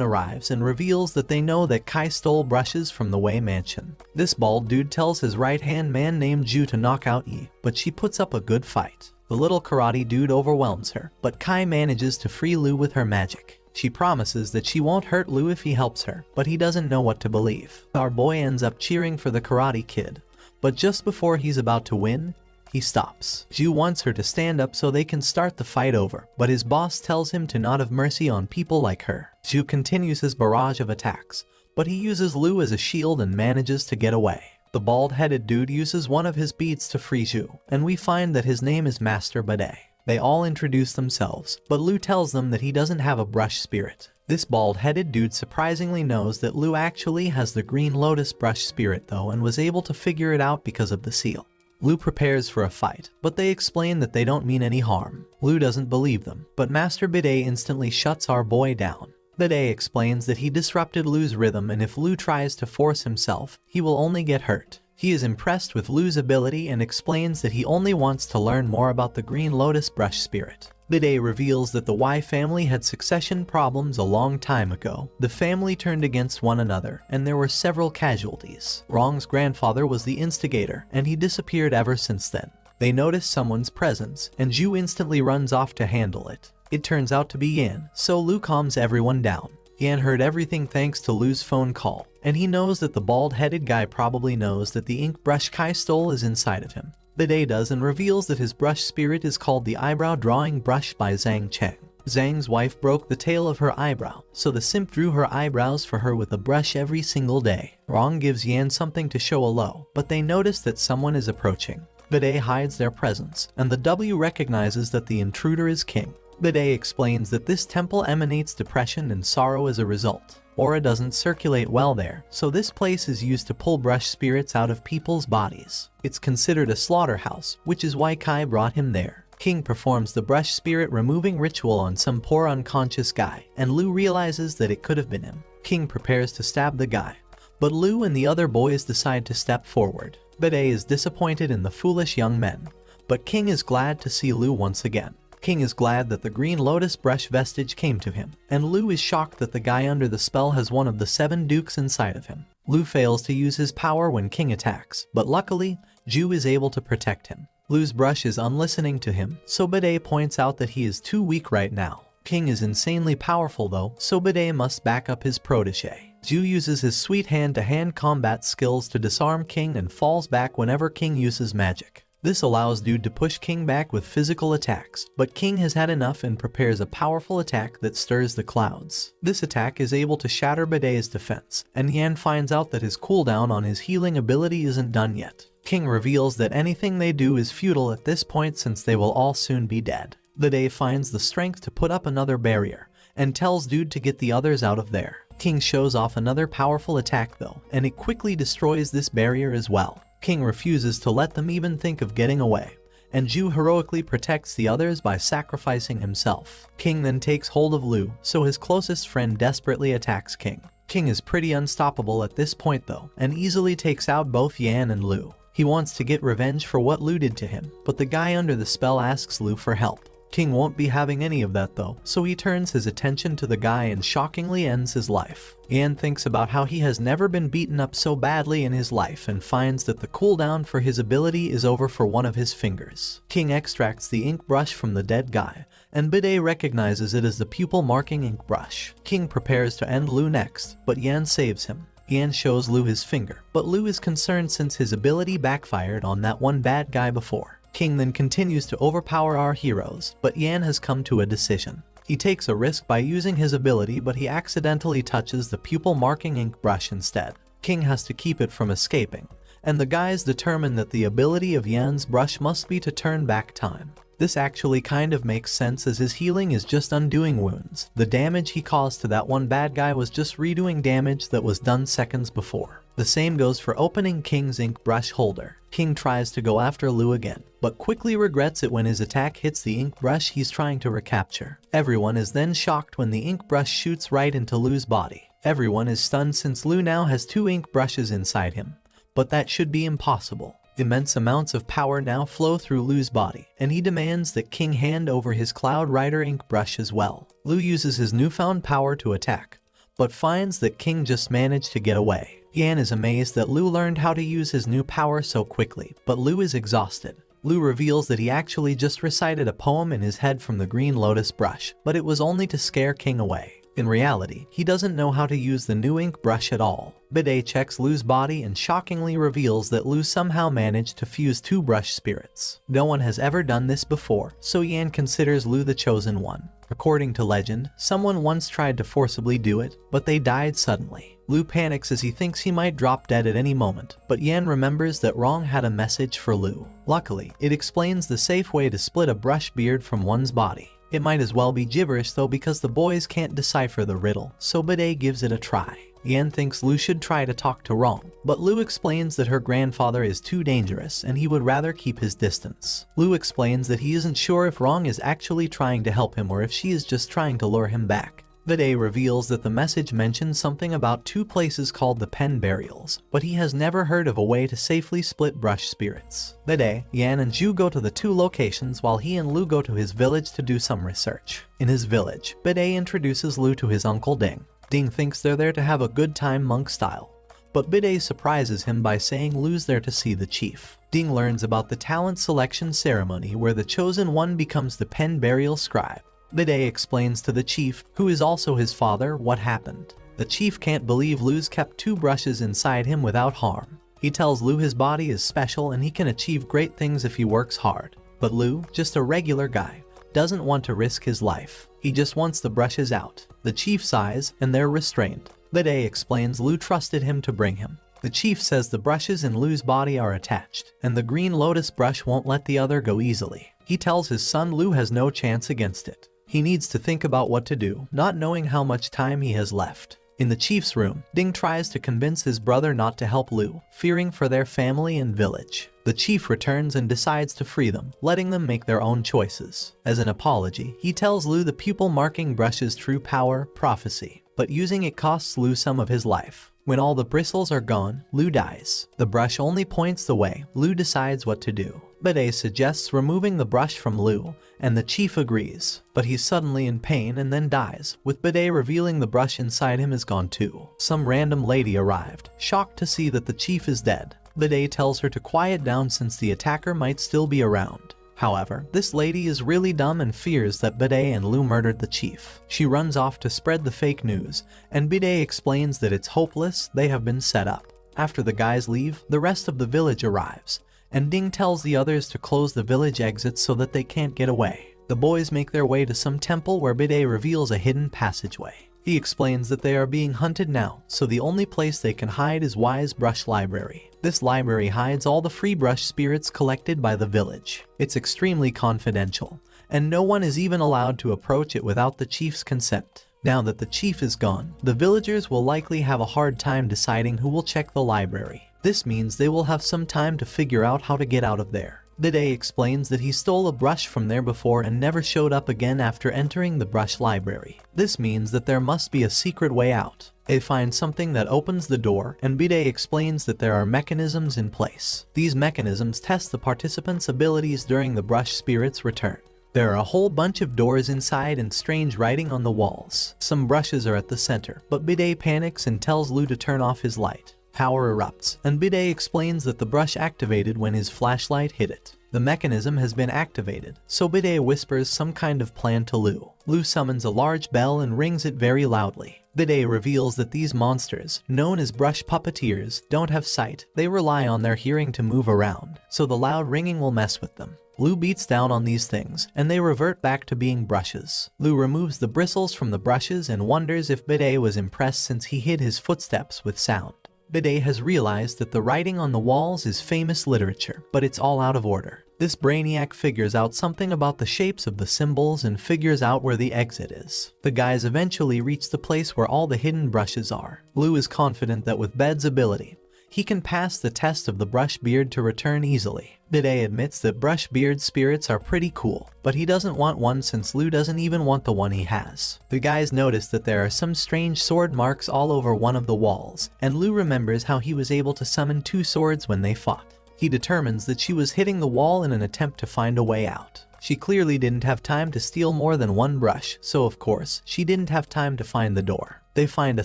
arrives and reveals that they know that Kai stole brushes from the Wei mansion. This bald dude tells his right-hand man named Ju to knock out Yi, but she puts up a good fight. The little karate dude overwhelms her, but Kai manages to free Lu with her magic. She promises that she won't hurt Lu if he helps her, but he doesn't know what to believe. Our boy ends up cheering for the karate kid, but just before he's about to win, he stops. Ju wants her to stand up so they can start the fight over, but his boss tells him to not have mercy on people like her. Ju continues his barrage of attacks, but he uses Lu as a shield and manages to get away. The bald-headed dude uses one of his beads to free Ju, and we find that his name is Master Bidet. They all introduce themselves, but Lu tells them that he doesn't have a brush spirit. This bald-headed dude surprisingly knows that Lu actually has the green lotus brush spirit though, and was able to figure it out because of the seal. Lu prepares for a fight, but they explain that they don't mean any harm. Lu doesn't believe them, but Master Bidet instantly shuts our boy down. Bidet explains that he disrupted Lu's rhythm, and if Lu tries to force himself, he will only get hurt. He is impressed with Lu's ability and explains that he only wants to learn more about the green lotus brush spirit. Bidet reveals that the Wei family had succession problems a long time ago. The family turned against one another, and there were several casualties. Rong's grandfather was the instigator, and he disappeared ever since then. They notice someone's presence, and Ju instantly runs off to handle it. It turns out to be Yan, so Lu calms everyone down. Yan heard everything thanks to Lu's phone call, and he knows that the bald-headed guy probably knows that the ink brush Kai stole is inside of him. Bidet does and reveals that his brush spirit is called the eyebrow drawing brush by Zhang Cheng. Zhang's wife broke the tail of her eyebrow, so the simp drew her eyebrows for her with a brush every single day. Rong gives Yan something to show hello, but they notice that someone is approaching. Bidet hides their presence, and the W recognizes that the intruder is King. Bidet explains that this temple emanates depression and sorrow as a result. Aura doesn't circulate well there, so this place is used to pull brush spirits out of people's bodies. It's considered a slaughterhouse, which is why Kai brought him there. King performs the brush spirit removing ritual on some poor unconscious guy, and Lu realizes that it could have been him. King prepares to stab the guy, but Lu and the other boys decide to step forward. Bidet is disappointed in the foolish young men, but King is glad to see Lu once again. King is glad that the green lotus brush vestige came to him, and Lu is shocked that the guy under the spell has one of the 7 dukes inside of him. Lu fails to use his power when King attacks, but luckily, Ju is able to protect him. Lu's brush is unlistening to him, so Bidet points out that he is too weak right now. King is insanely powerful though, so Bidet must back up his protege. Ju uses his sweet hand-to-hand combat skills to disarm King and falls back whenever King uses magic. This allows Dude to push King back with physical attacks, but King has had enough and prepares a powerful attack that stirs the clouds. This attack is able to shatter Bidet's defense, and Yan finds out that his cooldown on his healing ability isn't done yet. King reveals that anything they do is futile at this point since they will all soon be dead. Bidet finds the strength to put up another barrier, and tells Dude to get the others out of there. King shows off another powerful attack though, and it quickly destroys this barrier as well. King refuses to let them even think of getting away, and Ju heroically protects the others by sacrificing himself. King then takes hold of Lu, so his closest friend desperately attacks King. King is pretty unstoppable at this point though, and easily takes out both Yan and Lu. He wants to get revenge for what Lu did to him, but the guy under the spell asks Lu for help. King won't be having any of that though, so he turns his attention to the guy and shockingly ends his life. Yan thinks about how he has never been beaten up so badly in his life and finds that the cooldown for his ability is over for one of his fingers. King extracts the ink brush from the dead guy, and Bidet recognizes it as the pupil marking ink brush. King prepares to end Lu next, but Yan saves him. Yan shows Lu his finger, but Lu is concerned since his ability backfired on that one bad guy before. King then continues to overpower our heroes, but Yan has come to a decision. He takes a risk by using his ability, but he accidentally touches the pupil marking ink brush instead. King has to keep it from escaping, and the guys determine that the ability of Yan's brush must be to turn back time. This actually kind of makes sense as his healing is just undoing wounds. The damage he caused to that one bad guy was just redoing damage that was done seconds before. The same goes for opening King's ink brush holder. King tries to go after Lu again, but quickly regrets it when his attack hits the ink brush he's trying to recapture. Everyone is then shocked when the ink brush shoots right into Lu's body. Everyone is stunned since Lu now has 2 ink brushes inside him, but that should be impossible. Immense amounts of power now flow through Lu's body, and he demands that King hand over his Cloud Rider ink brush as well. Lu uses his newfound power to attack, but finds that King just managed to get away. Yan is amazed that Lu learned how to use his new power so quickly, but Lu is exhausted. Lu reveals that he actually just recited a poem in his head from the Green Lotus brush, but it was only to scare King away. In reality, he doesn't know how to use the new ink brush at all. Bidet checks Lu's body and shockingly reveals that Lu somehow managed to fuse 2 brush spirits. No one has ever done this before, so Yan considers Lu the chosen one. According to legend, someone once tried to forcibly do it, but they died suddenly. Lu panics as he thinks he might drop dead at any moment, but Yan remembers that Rong had a message for Lu. Luckily, it explains the safe way to split a brush beard from one's body. It might as well be gibberish though because the boys can't decipher the riddle, so Bidet gives it a try. Yan thinks Lu should try to talk to Rong, but Lu explains that her grandfather is too dangerous and he would rather keep his distance. Lu explains that he isn't sure if Rong is actually trying to help him or if she is just trying to lure him back. Bidet reveals that the message mentions something about 2 places called the Pen Burials, but he has never heard of a way to safely split brush spirits. Bidet, Yan and Ju go to the 2 locations while he and Lu go to his village to do some research. In his village, Bidet introduces Lu to his uncle Ding. Ding thinks they're there to have a good time monk style, but Bidet surprises him by saying Lu's there to see the chief. Ding learns about the talent selection ceremony where the chosen one becomes the Pen Burial scribe. Bidet explains to the chief, who is also his father, what happened. The chief can't believe Lu's kept 2 brushes inside him without harm. He tells Lu his body is special and he can achieve great things if he works hard. But Lu, just a regular guy, doesn't want to risk his life. He just wants the brushes out. The chief sighs, and they're restrained. Bidet explains Lu trusted him to bring him. The chief says the brushes in Lu's body are attached, and the Green Lotus brush won't let the other go easily. He tells his son Lu has no chance against it. He needs to think about what to do, not knowing how much time he has left. In the chief's room, Ding tries to convince his brother not to help Lu, fearing for their family and village. The chief returns and decides to free them, letting them make their own choices. As an apology, he tells Lu the pupil marking brush's true power, prophecy, but using it costs Lu some of his life. When all the bristles are gone, Lu dies. The brush only points the way. Lu decides what to do. Bidet suggests removing the brush from Lu, and the chief agrees, but he's suddenly in pain and then dies, with Bidet revealing the brush inside him is gone too. Some random lady arrived, shocked to see that the chief is dead. Bidet tells her to quiet down since the attacker might still be around. However, this lady is really dumb and fears that Bidet and Lu murdered the chief. She runs off to spread the fake news, and Bidet explains that it's hopeless, they have been set up. After the guys leave, the rest of the village arrives, and Ding tells the others to close the village exits so that they can't get away. The boys make their way to some temple where Bidet reveals a hidden passageway. He explains that they are being hunted now, so the only place they can hide is Wise Brush Library. This library hides all the free brush spirits collected by the village. It's extremely confidential, and no one is even allowed to approach it without the chief's consent. Now that the chief is gone, the villagers will likely have a hard time deciding who will check the library. This means they will have some time to figure out how to get out of there. Bidet explains that he stole a brush from there before and never showed up again after entering the brush library. This means that there must be a secret way out. They find something that opens the door, and Bidet explains that there are mechanisms in place. These mechanisms test the participants' abilities during the brush spirit's return. There are a whole bunch of doors inside and strange writing on the walls. Some brushes are at the center, but Bidet panics and tells Lu to turn off his light. Power erupts, and Bidet explains that the brush activated when his flashlight hit it. The mechanism has been activated, so Bidet whispers some kind of plan to Lu. Lu summons a large bell and rings it very loudly. Bidet reveals that these monsters, known as brush puppeteers, don't have sight. They rely on their hearing to move around, so the loud ringing will mess with them. Lu beats down on these things, and they revert back to being brushes. Lu removes the bristles from the brushes and wonders if Bidet was impressed since he hid his footsteps with sound. Bidet has realized that the writing on the walls is famous literature, but it's all out of order. This brainiac figures out something about the shapes of the symbols and figures out where the exit is. The guys eventually reach the place where all the hidden brushes are. Lu is confident that with Bed's ability, he can pass the test of the brush beard to return easily. Bide admits that brush beard spirits are pretty cool, but he doesn't want one since Lu doesn't even want the one he has. The guys notice that there are some strange sword marks all over one of the walls, and Lu remembers how he was able to summon 2 swords when they fought. He determines that she was hitting the wall in an attempt to find a way out. She clearly didn't have time to steal more than 1 brush, so of course, she didn't have time to find the door. They find a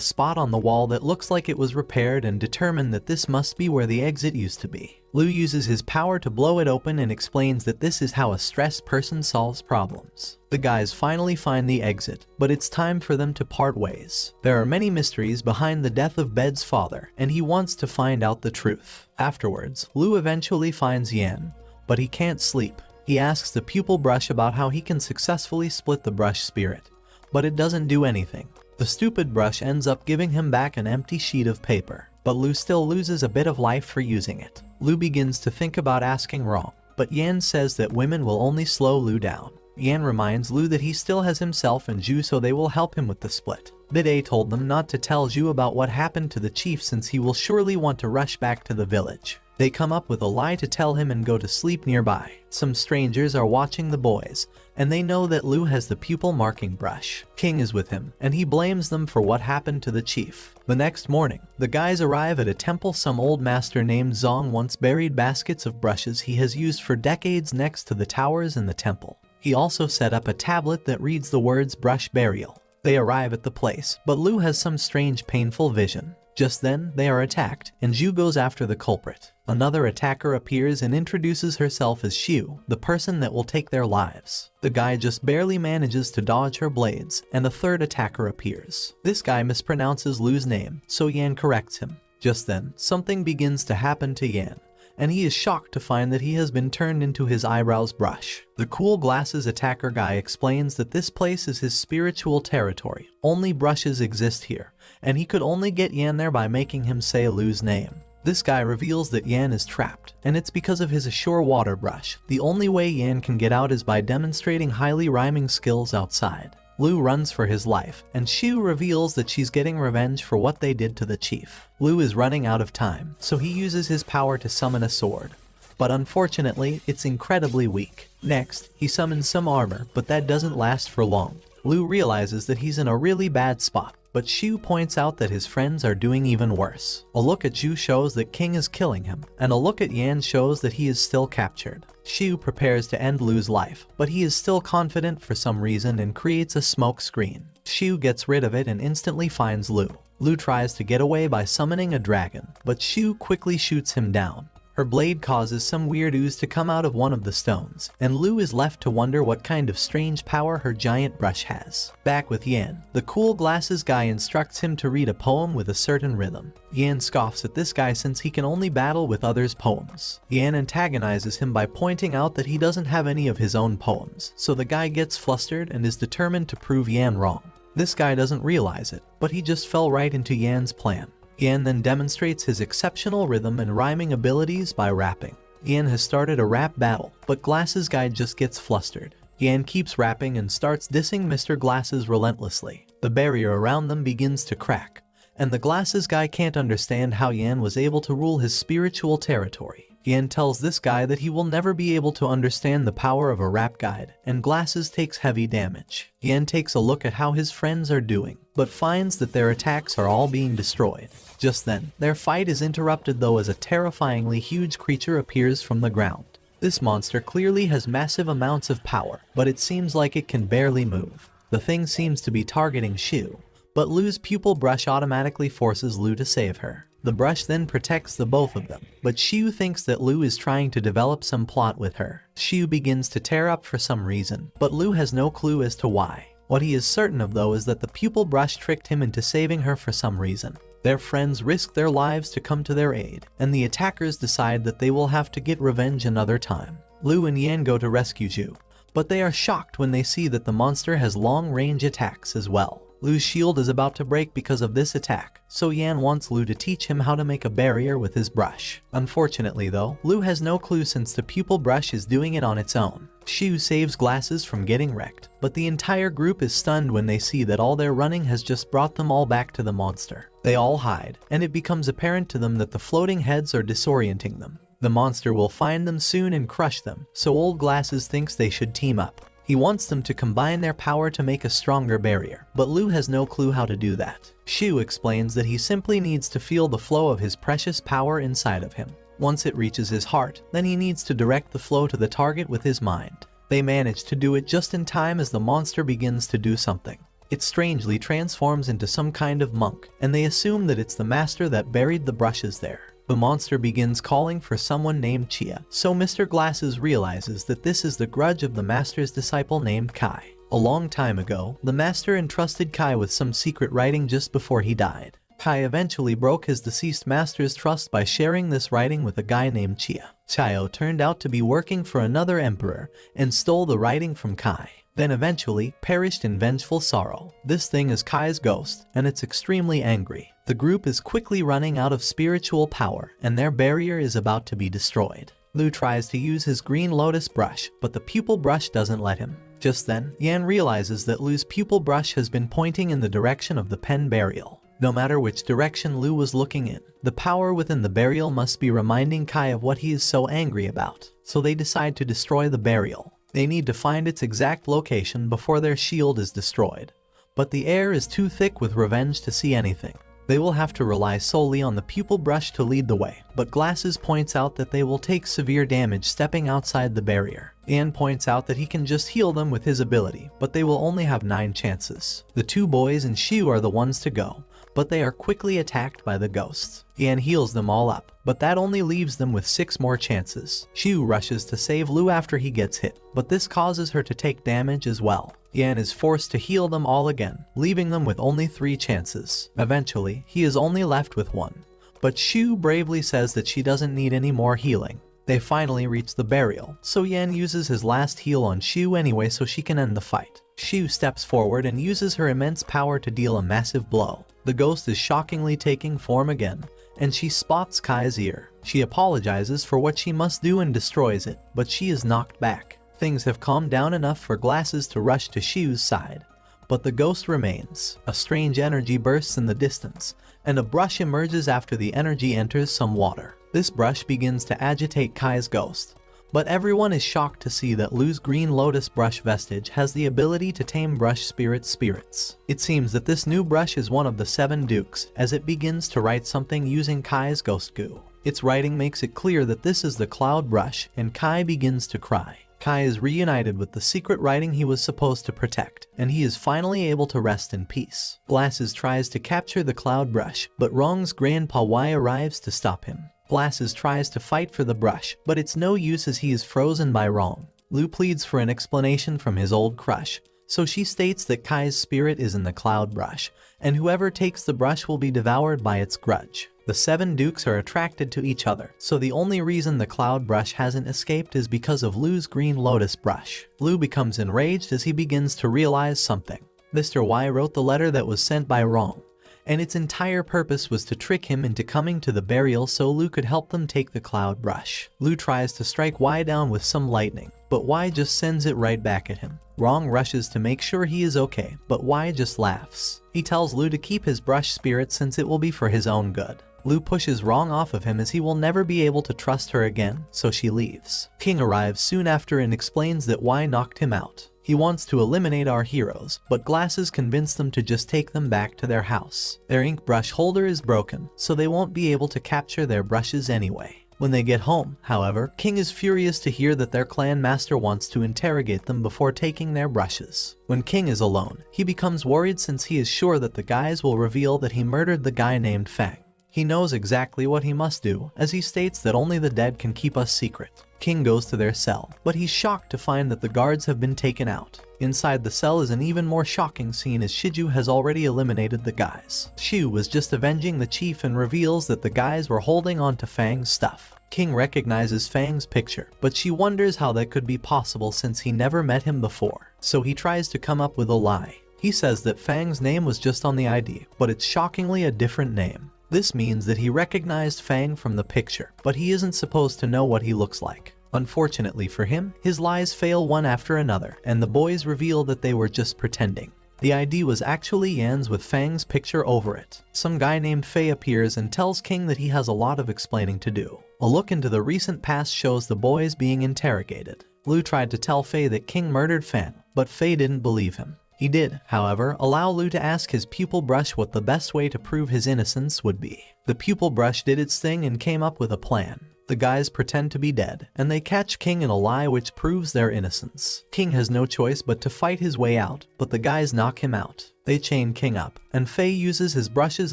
spot on the wall that looks like it was repaired and determine that this must be where the exit used to be. Lu uses his power to blow it open and explains that this is how a stressed person solves problems. The guys finally find the exit, but it's time for them to part ways. There are many mysteries behind the death of Bed's father, and he wants to find out the truth. Afterwards, Lu eventually finds Yan, but he can't sleep. He asks the pupil brush about how he can successfully split the brush spirit, but it doesn't do anything. The stupid brush ends up giving him back an empty sheet of paper, but Lu still loses a bit of life for using it. Lu begins to think about asking wrong, but Yan says that women will only slow Lu down. Yan reminds Lu that he still has himself and Ju, so they will help him with the split. Bide told them not to tell Ju about what happened to the chief since he will surely want to rush back to the village. They come up with a lie to tell him and go to sleep nearby. Some strangers are watching the boys, and they know that Lu has the pupil marking brush. King is with him, and he blames them for what happened to the chief. The next morning, the guys arrive at a temple. Some old master named Zong once buried baskets of brushes he has used for decades next to the towers in the temple. He also set up a tablet that reads the words brush burial. They arrive at the place, but Lu has some strange painful vision. Just then, they are attacked, and Ju goes after the culprit. Another attacker appears and introduces herself as Xiu, the person that will take their lives. The guy just barely manages to dodge her blades, and a third attacker appears. This guy mispronounces Lu's name, so Yan corrects him. Just then, something begins to happen to Yan, and he is shocked to find that he has been turned into his eyebrows brush. The cool glasses attacker guy explains that this place is his spiritual territory. Only brushes exist here, and he could only get Yan there by making him say Lu's name. This guy reveals that Yan is trapped, and it's because of his Assure water brush. The only way Yan can get out is by demonstrating highly rhyming skills outside. Lu runs for his life, and Xiu reveals that she's getting revenge for what they did to the chief. Lu is running out of time, so he uses his power to summon a sword. But unfortunately, it's incredibly weak. Next, he summons some armor, but that doesn't last for long. Lu realizes that he's in a really bad spot, but Xiu points out that his friends are doing even worse. A look at Ju shows that King is killing him, and a look at Yan shows that he is still captured. Xiu prepares to end Lu's life, but he is still confident for some reason and creates a smoke screen. Xiu gets rid of it and instantly finds Lu. Lu tries to get away by summoning a dragon, but Xiu quickly shoots him down. Her blade causes some weird ooze to come out of one of the stones, and Lu is left to wonder what kind of strange power her giant brush has. Back with Yan, the cool glasses guy instructs him to read a poem with a certain rhythm. Yan scoffs at this guy since he can only battle with others' poems. Yan antagonizes him by pointing out that he doesn't have any of his own poems, so the guy gets flustered and is determined to prove Yan wrong. This guy doesn't realize it, but he just fell right into Yan's plan. Yan then demonstrates his exceptional rhythm and rhyming abilities by rapping. Yan has started a rap battle, but Glasses Guy just gets flustered. Yan keeps rapping and starts dissing Mr. Glasses relentlessly. The barrier around them begins to crack, and the Glasses Guy can't understand how Yan was able to rule his spiritual territory. Yan tells this guy that he will never be able to understand the power of a rap guide, and Glasses takes heavy damage. Yan takes a look at how his friends are doing, but finds that their attacks are all being destroyed. Just then, their fight is interrupted though as a terrifyingly huge creature appears from the ground. This monster clearly has massive amounts of power, but it seems like it can barely move. The thing seems to be targeting Xiu, but Lu's pupil brush automatically forces Lu to save her. The brush then protects the both of them, but Xiu thinks that Lu is trying to develop some plot with her. Xiu begins to tear up for some reason, but Lu has no clue as to why. What he is certain of though is that the pupil brush tricked him into saving her for some reason. Their friends risk their lives to come to their aid, and the attackers decide that they will have to get revenge another time. Lu and Yan go to rescue Ju, but they are shocked when they see that the monster has long-range attacks as well. Lu's shield is about to break because of this attack, so Yan wants Lu to teach him how to make a barrier with his brush. Unfortunately though, Lu has no clue since the pupil brush is doing it on its own. Shu saves Glasses from getting wrecked, but the entire group is stunned when they see that all their running has just brought them all back to the monster. They all hide, and it becomes apparent to them that the floating heads are disorienting them. The monster will find them soon and crush them, so Old Glasses thinks they should team up. He wants them to combine their power to make a stronger barrier, but Lu has no clue how to do that. Shu explains that he simply needs to feel the flow of his precious power inside of him. Once it reaches his heart, then he needs to direct the flow to the target with his mind. They manage to do it just in time as the monster begins to do something. It strangely transforms into some kind of monk, and they assume that it's the master that buried the brushes there. The monster begins calling for someone named Chia, so Mr. Glasses realizes that this is the grudge of the master's disciple named Kai. A long time ago, the master entrusted Kai with some secret writing just before he died. Kai eventually broke his deceased master's trust by sharing this writing with a guy named Chia. Chio turned out to be working for another emperor and stole the writing from Kai, then eventually perished in vengeful sorrow. This thing is Kai's ghost, and it's extremely angry. The group is quickly running out of spiritual power, and their barrier is about to be destroyed. Lu tries to use his green lotus brush, but the pupil brush doesn't let him. Just then, Yan realizes that Lu's pupil brush has been pointing in the direction of the pen burial. No matter which direction Lu was looking in, the power within the burial must be reminding Kai of what he is so angry about, so they decide to destroy the burial. They need to find its exact location before their shield is destroyed, but the air is too thick with revenge to see anything. They will have to rely solely on the pupil brush to lead the way, but Glasses points out that they will take severe damage stepping outside the barrier. Ian points out that he can just heal them with his ability, but they will only have 9 chances. The 2 boys and Shu are the ones to go, but they are quickly attacked by the ghosts. Ian heals them all up, but that only leaves them with 6 more chances. Shu rushes to save Lu after he gets hit, but this causes her to take damage as well. Yan is forced to heal them all again, leaving them with only 3 chances. Eventually, he is only left with 1, but Shu bravely says that she doesn't need any more healing. They finally reach the burial, so Yan uses his last heal on Shu anyway so she can end the fight. Shu steps forward and uses her immense power to deal a massive blow. The ghost is shockingly taking form again, and she spots Kai's ear. She apologizes for what she must do and destroys it, but she is knocked back. Things have calmed down enough for Glasses to rush to Shu's side, but the ghost remains. A strange energy bursts in the distance, and a brush emerges after the energy enters some water. This brush begins to agitate Kai's ghost, but everyone is shocked to see that Lu's green lotus brush vestige has the ability to tame brush spirits. It seems that this new brush is one of the 7 dukes, as it begins to write something using Kai's ghost goo. Its writing makes it clear that this is the cloud brush, and Kai begins to cry. Kai is reunited with the secret writing he was supposed to protect, and he is finally able to rest in peace. Glasses tries to capture the cloud brush, but Rong's grandpa Y arrives to stop him. Glasses tries to fight for the brush, but it's no use as he is frozen by Rong. Lu pleads for an explanation from his old crush, so she states that Kai's spirit is in the cloud brush, and whoever takes the brush will be devoured by its grudge. The 7 dukes are attracted to each other, so the only reason the cloud brush hasn't escaped is because of Lu's green lotus brush. Lu becomes enraged as he begins to realize something. Mr. Y wrote the letter that was sent by Rong, and its entire purpose was to trick him into coming to the burial so Lu could help them take the cloud brush. Lu tries to strike Y down with some lightning, but Y just sends it right back at him. Rong rushes to make sure he is okay, but Y just laughs. He tells Lu to keep his brush spirit since it will be for his own good. Lu pushes Rong off of him as he will never be able to trust her again, so she leaves. King arrives soon after and explains that Y knocked him out. He wants to eliminate our heroes, but Glasses convince them to just take them back to their house. Their ink brush holder is broken, so they won't be able to capture their brushes anyway. When they get home, however, King is furious to hear that their clan master wants to interrogate them before taking their brushes. When King is alone, he becomes worried since he is sure that the guys will reveal that he murdered the guy named Fang. He knows exactly what he must do, as he states that only the dead can keep us secret. King goes to their cell, but he's shocked to find that the guards have been taken out. Inside the cell is an even more shocking scene as Shiju has already eliminated the guys. Shu was just avenging the chief and reveals that the guys were holding on to Fang's stuff. King recognizes Fang's picture, but she wonders how that could be possible since he never met him before. So he tries to come up with a lie. He says that Fang's name was just on the ID, but it's shockingly a different name. This means that he recognized Fang from the picture, but he isn't supposed to know what he looks like. Unfortunately for him, his lies fail one after another, and the boys reveal that they were just pretending. The ID was actually Yan's with Fang's picture over it. Some guy named Faye appears and tells King that he has a lot of explaining to do. A look into the recent past shows the boys being interrogated. Lu tried to tell Faye that King murdered Fan, but Faye didn't believe him. He did, however, allow Lu to ask his pupil brush what the best way to prove his innocence would be. The pupil brush did its thing and came up with a plan. The guys pretend to be dead, and they catch King in a lie which proves their innocence. King has no choice but to fight his way out, but the guys knock him out. They chain King up, and Faye uses his brush's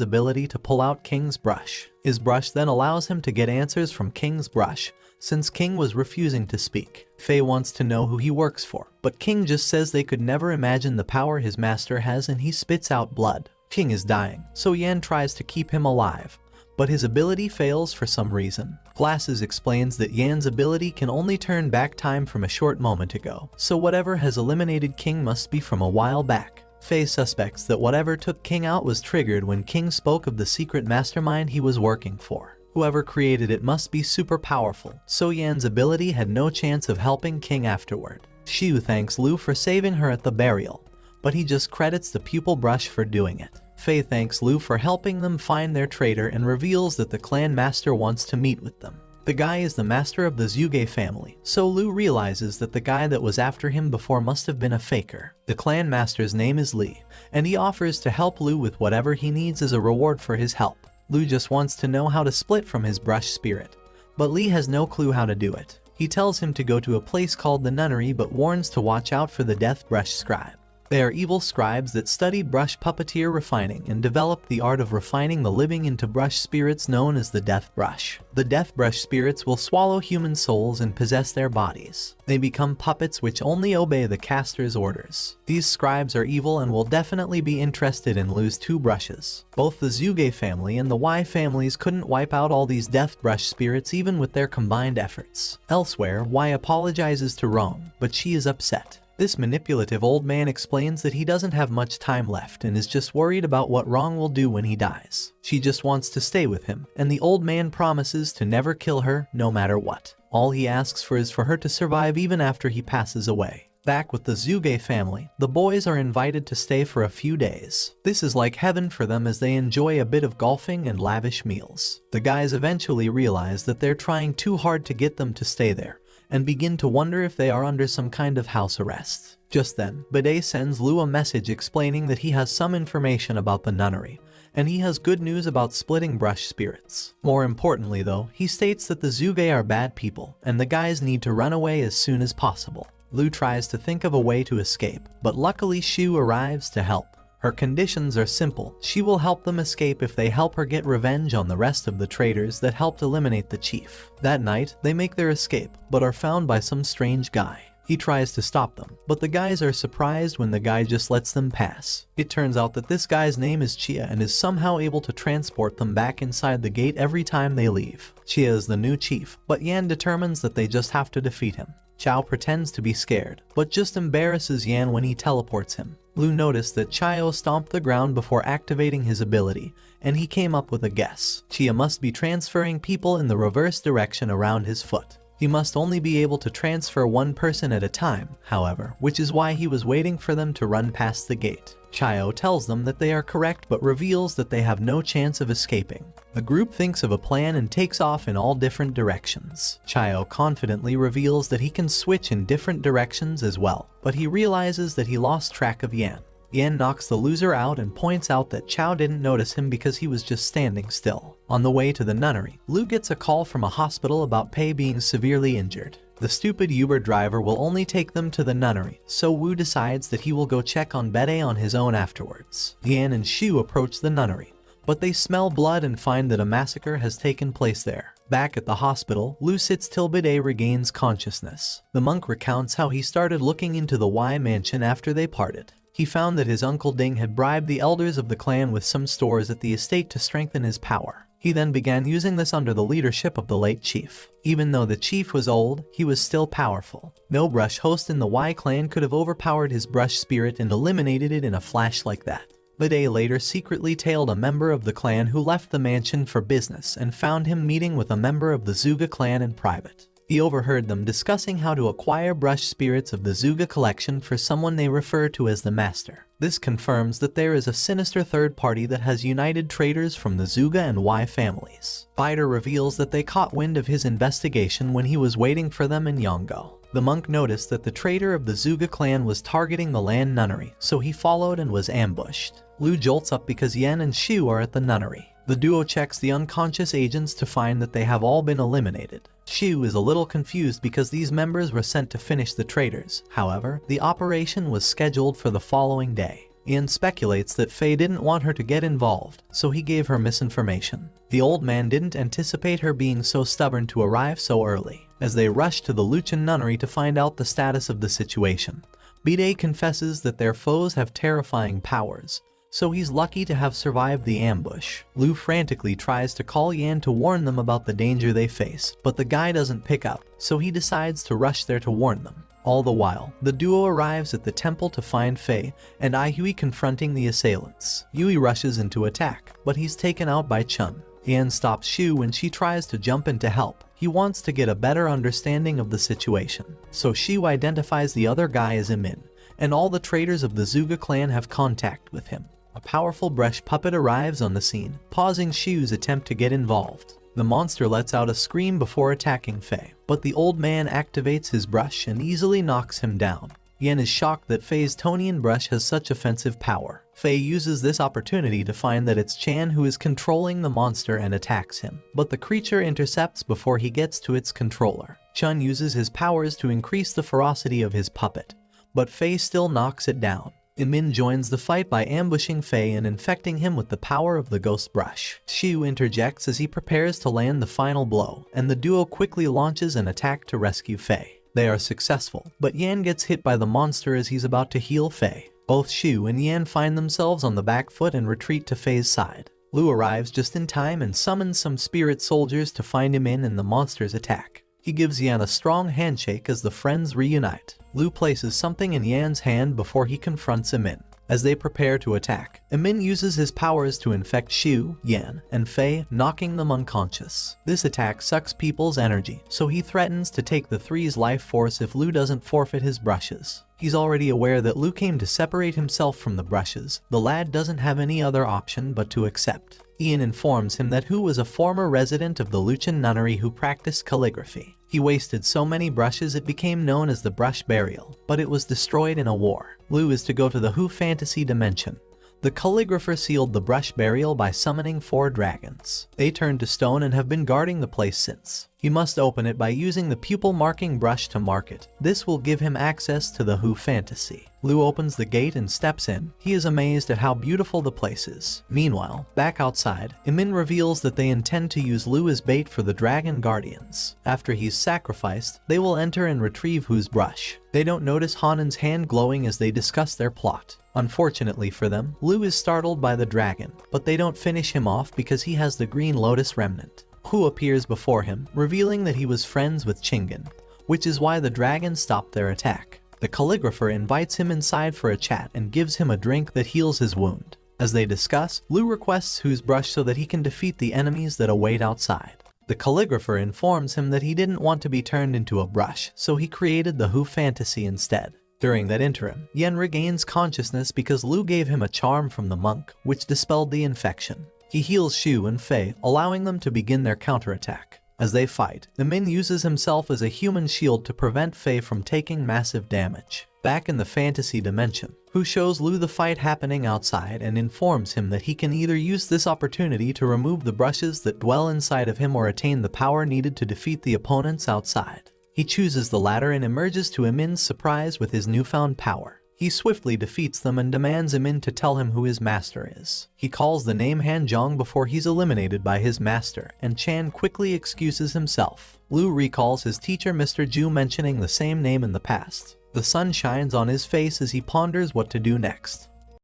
ability to pull out King's brush. His brush then allows him to get answers from King's brush, since King was refusing to speak. Faye wants to know who he works for, but King just says they could never imagine the power his master has, and he spits out blood. King is dying, so Yan tries to keep him alive, but his ability fails for some reason. Glasses explains that Yan's ability can only turn back time from a short moment ago, so whatever has eliminated King must be from a while back. Faye suspects that whatever took King out was triggered when King spoke of the secret mastermind he was working for. Whoever created it must be super powerful, so Yan's ability had no chance of helping King afterward. Xiu thanks Lu for saving her at the burial, but he just credits the pupil brush for doing it. Faye thanks Lu for helping them find their traitor and reveals that the clan master wants to meet with them. The guy is the master of the Zuge family, so Lu realizes that the guy that was after him before must have been a faker. The clan master's name is Lee, and he offers to help Lu with whatever he needs as a reward for his help. Lu just wants to know how to split from his brush spirit, but Lee has no clue how to do it. He tells him to go to a place called the nunnery but warns to watch out for the death brush scribe. They are evil scribes that study brush puppeteer refining and develop the art of refining the living into brush spirits known as the death brush. The death brush spirits will swallow human souls and possess their bodies. They become puppets which only obey the caster's orders. These scribes are evil and will definitely be interested in Lu's two brushes. Both the Zuge family and the Y families couldn't wipe out all these death brush spirits even with their combined efforts. Elsewhere, Y apologizes to Rong, but she is upset. This manipulative old man explains that he doesn't have much time left and is just worried about what Rong will do when he dies. She just wants to stay with him, and the old man promises to never kill her no matter what. All he asks for is for her to survive even after he passes away. Back with the Zuge family, the boys are invited to stay for a few days. This is like heaven for them as they enjoy a bit of golfing and lavish meals. The guys eventually realize that they're trying too hard to get them to stay there, and begin to wonder if they are under some kind of house arrest. Just then, Bidet sends Lu a message explaining that he has some information about the nunnery, and he has good news about splitting brush spirits. More importantly though, he states that the Zuge are bad people, and the guys need to run away as soon as possible. Lu tries to think of a way to escape, but luckily Xiu arrives to help. Her conditions are simple. She will help them escape if they help her get revenge on the rest of the traitors that helped eliminate the chief. That night, they make their escape, but are found by some strange guy. He tries to stop them, but the guys are surprised when the guy just lets them pass. It turns out that this guy's name is Chia and is somehow able to transport them back inside the gate every time they leave. Chia is the new chief, but Yan determines that they just have to defeat him. Chao pretends to be scared, but just embarrasses Yan when he teleports him. Lu noticed that Chio stomped the ground before activating his ability, and he came up with a guess. Chia must be transferring people in the reverse direction around his foot. He must only be able to transfer one person at a time, however, which is why he was waiting for them to run past the gate. Chio tells them that they are correct but reveals that they have no chance of escaping. The group thinks of a plan and takes off in all different directions. Chio confidently reveals that he can switch in different directions as well, but he realizes that he lost track of Yan. Yan knocks the loser out and points out that Chao didn't notice him because he was just standing still. On the way to the nunnery, Lu gets a call from a hospital about Pei being severely injured. The stupid Uber driver will only take them to the nunnery, so Wu decides that he will go check on Bede on his own afterwards. Yan and Xiu approach the nunnery, but they smell blood and find that a massacre has taken place there. Back at the hospital, Lu sits till Bede regains consciousness. The monk recounts how he started looking into the Y mansion after they parted. He found that his uncle Ding had bribed the elders of the clan with some stores at the estate to strengthen his power. He then began using this under the leadership of the late chief. Even though the chief was old, he was still powerful. No brush host in the Y clan could have overpowered his brush spirit and eliminated it in a flash like that. Bede later secretly tailed a member of the clan who left the mansion for business and found him meeting with a member of the Zuga clan in private. He overheard them discussing how to acquire brush spirits of the Zuga collection for someone they refer to as the Master. This confirms that there is a sinister third party that has united traders from the Zuga and Y families. Spider reveals that they caught wind of his investigation when he was waiting for them in Yongo. The monk noticed that the trader of the Zuga clan was targeting the land nunnery, so he followed and was ambushed. Lu jolts up because Yen and Shu are at the nunnery. The duo checks the unconscious agents to find that they have all been eliminated. Shu is a little confused because these members were sent to finish the traders. However, the operation was scheduled for the following day. Ian speculates that Faye didn't want her to get involved, so he gave her misinformation. The old man didn't anticipate her being so stubborn to arrive so early. As they rush to the Luchan nunnery to find out the status of the situation, Bide confesses that their foes have terrifying powers, so he's lucky to have survived the ambush. Lu frantically tries to call Yan to warn them about the danger they face, but the guy doesn't pick up, so he decides to rush there to warn them. All the while, the duo arrives at the temple to find Faye and Aihui confronting the assailants. Yui rushes into attack, but he's taken out by Chun. Yan stops Shu when she tries to jump in to help. He wants to get a better understanding of the situation, so Shu identifies the other guy as Imin, and all the traders of the Zuga clan have contact with him. A powerful brush puppet arrives on the scene, pausing Shu's attempt to get involved. The monster lets out a scream before attacking Faye, but the old man activates his brush and easily knocks him down. Yen is shocked that Faye's Tonian brush has such offensive power. Faye uses this opportunity to find that it's Chan who is controlling the monster and attacks him, but the creature intercepts before he gets to its controller. Chun uses his powers to increase the ferocity of his puppet, but Faye still knocks it down. Imin joins the fight by ambushing Faye and infecting him with the power of the ghost brush. Shu interjects as he prepares to land the final blow, and the duo quickly launches an attack to rescue Faye. They are successful, but Yan gets hit by the monster as he's about to heal Faye. Both Shu and Yan find themselves on the back foot and retreat to Faye's side. Lu arrives just in time and summons some spirit soldiers to find Imin in the monster's attack. He gives Yan a strong handshake as the friends reunite. Lu places something in Yan's hand before he confronts Imin. As they prepare to attack, Imin uses his powers to infect Shu, Yan, and Faye, knocking them unconscious. This attack sucks people's energy, so he threatens to take the three's life force if Lu doesn't forfeit his brushes. He's already aware that Lu came to separate himself from the brushes. The lad doesn't have any other option but to accept. Ian informs him that Hu was a former resident of the Luchan nunnery who practiced calligraphy. He wasted so many brushes it became known as the brush burial, but it was destroyed in a war. Lu is to go to the Hu fantasy dimension. The calligrapher sealed the brush burial by summoning 4 dragons. They turned to stone and have been guarding the place since. He must open it by using the pupil marking brush to mark it. This will give him access to the Hu fantasy. Lu opens the gate and steps in. He is amazed at how beautiful the place is. Meanwhile, back outside, Imin reveals that they intend to use Lu as bait for the dragon guardians. After he's sacrificed, they will enter and retrieve Hu's brush. They don't notice Hanen's hand glowing as they discuss their plot. Unfortunately for them, Lu is startled by the dragon, but they don't finish him off because he has the green lotus remnant. Hu appears before him, revealing that he was friends with Chingan, which is why the dragon stopped their attack. The calligrapher invites him inside for a chat and gives him a drink that heals his wound. As they discuss, Lu requests Hu's brush so that he can defeat the enemies that await outside. The calligrapher informs him that he didn't want to be turned into a brush, so he created the Hu fantasy instead. During that interim, Yen regains consciousness because Lu gave him a charm from the monk, which dispelled the infection. He heals Shu and Faye, allowing them to begin their counterattack. As they fight, Imin uses himself as a human shield to prevent Faye from taking massive damage. Back in the fantasy dimension, Hu shows Lu the fight happening outside and informs him that he can either use this opportunity to remove the brushes that dwell inside of him or attain the power needed to defeat the opponents outside. He chooses the latter and emerges to Imin's surprise with his newfound power. He swiftly defeats them and demands Imin to tell him who his master is. He calls the name Hanjong before he's eliminated by his master, and Chan quickly excuses himself. Lu recalls his teacher Mr. Ju mentioning the same name in the past. The sun shines on his face as he ponders what to do next.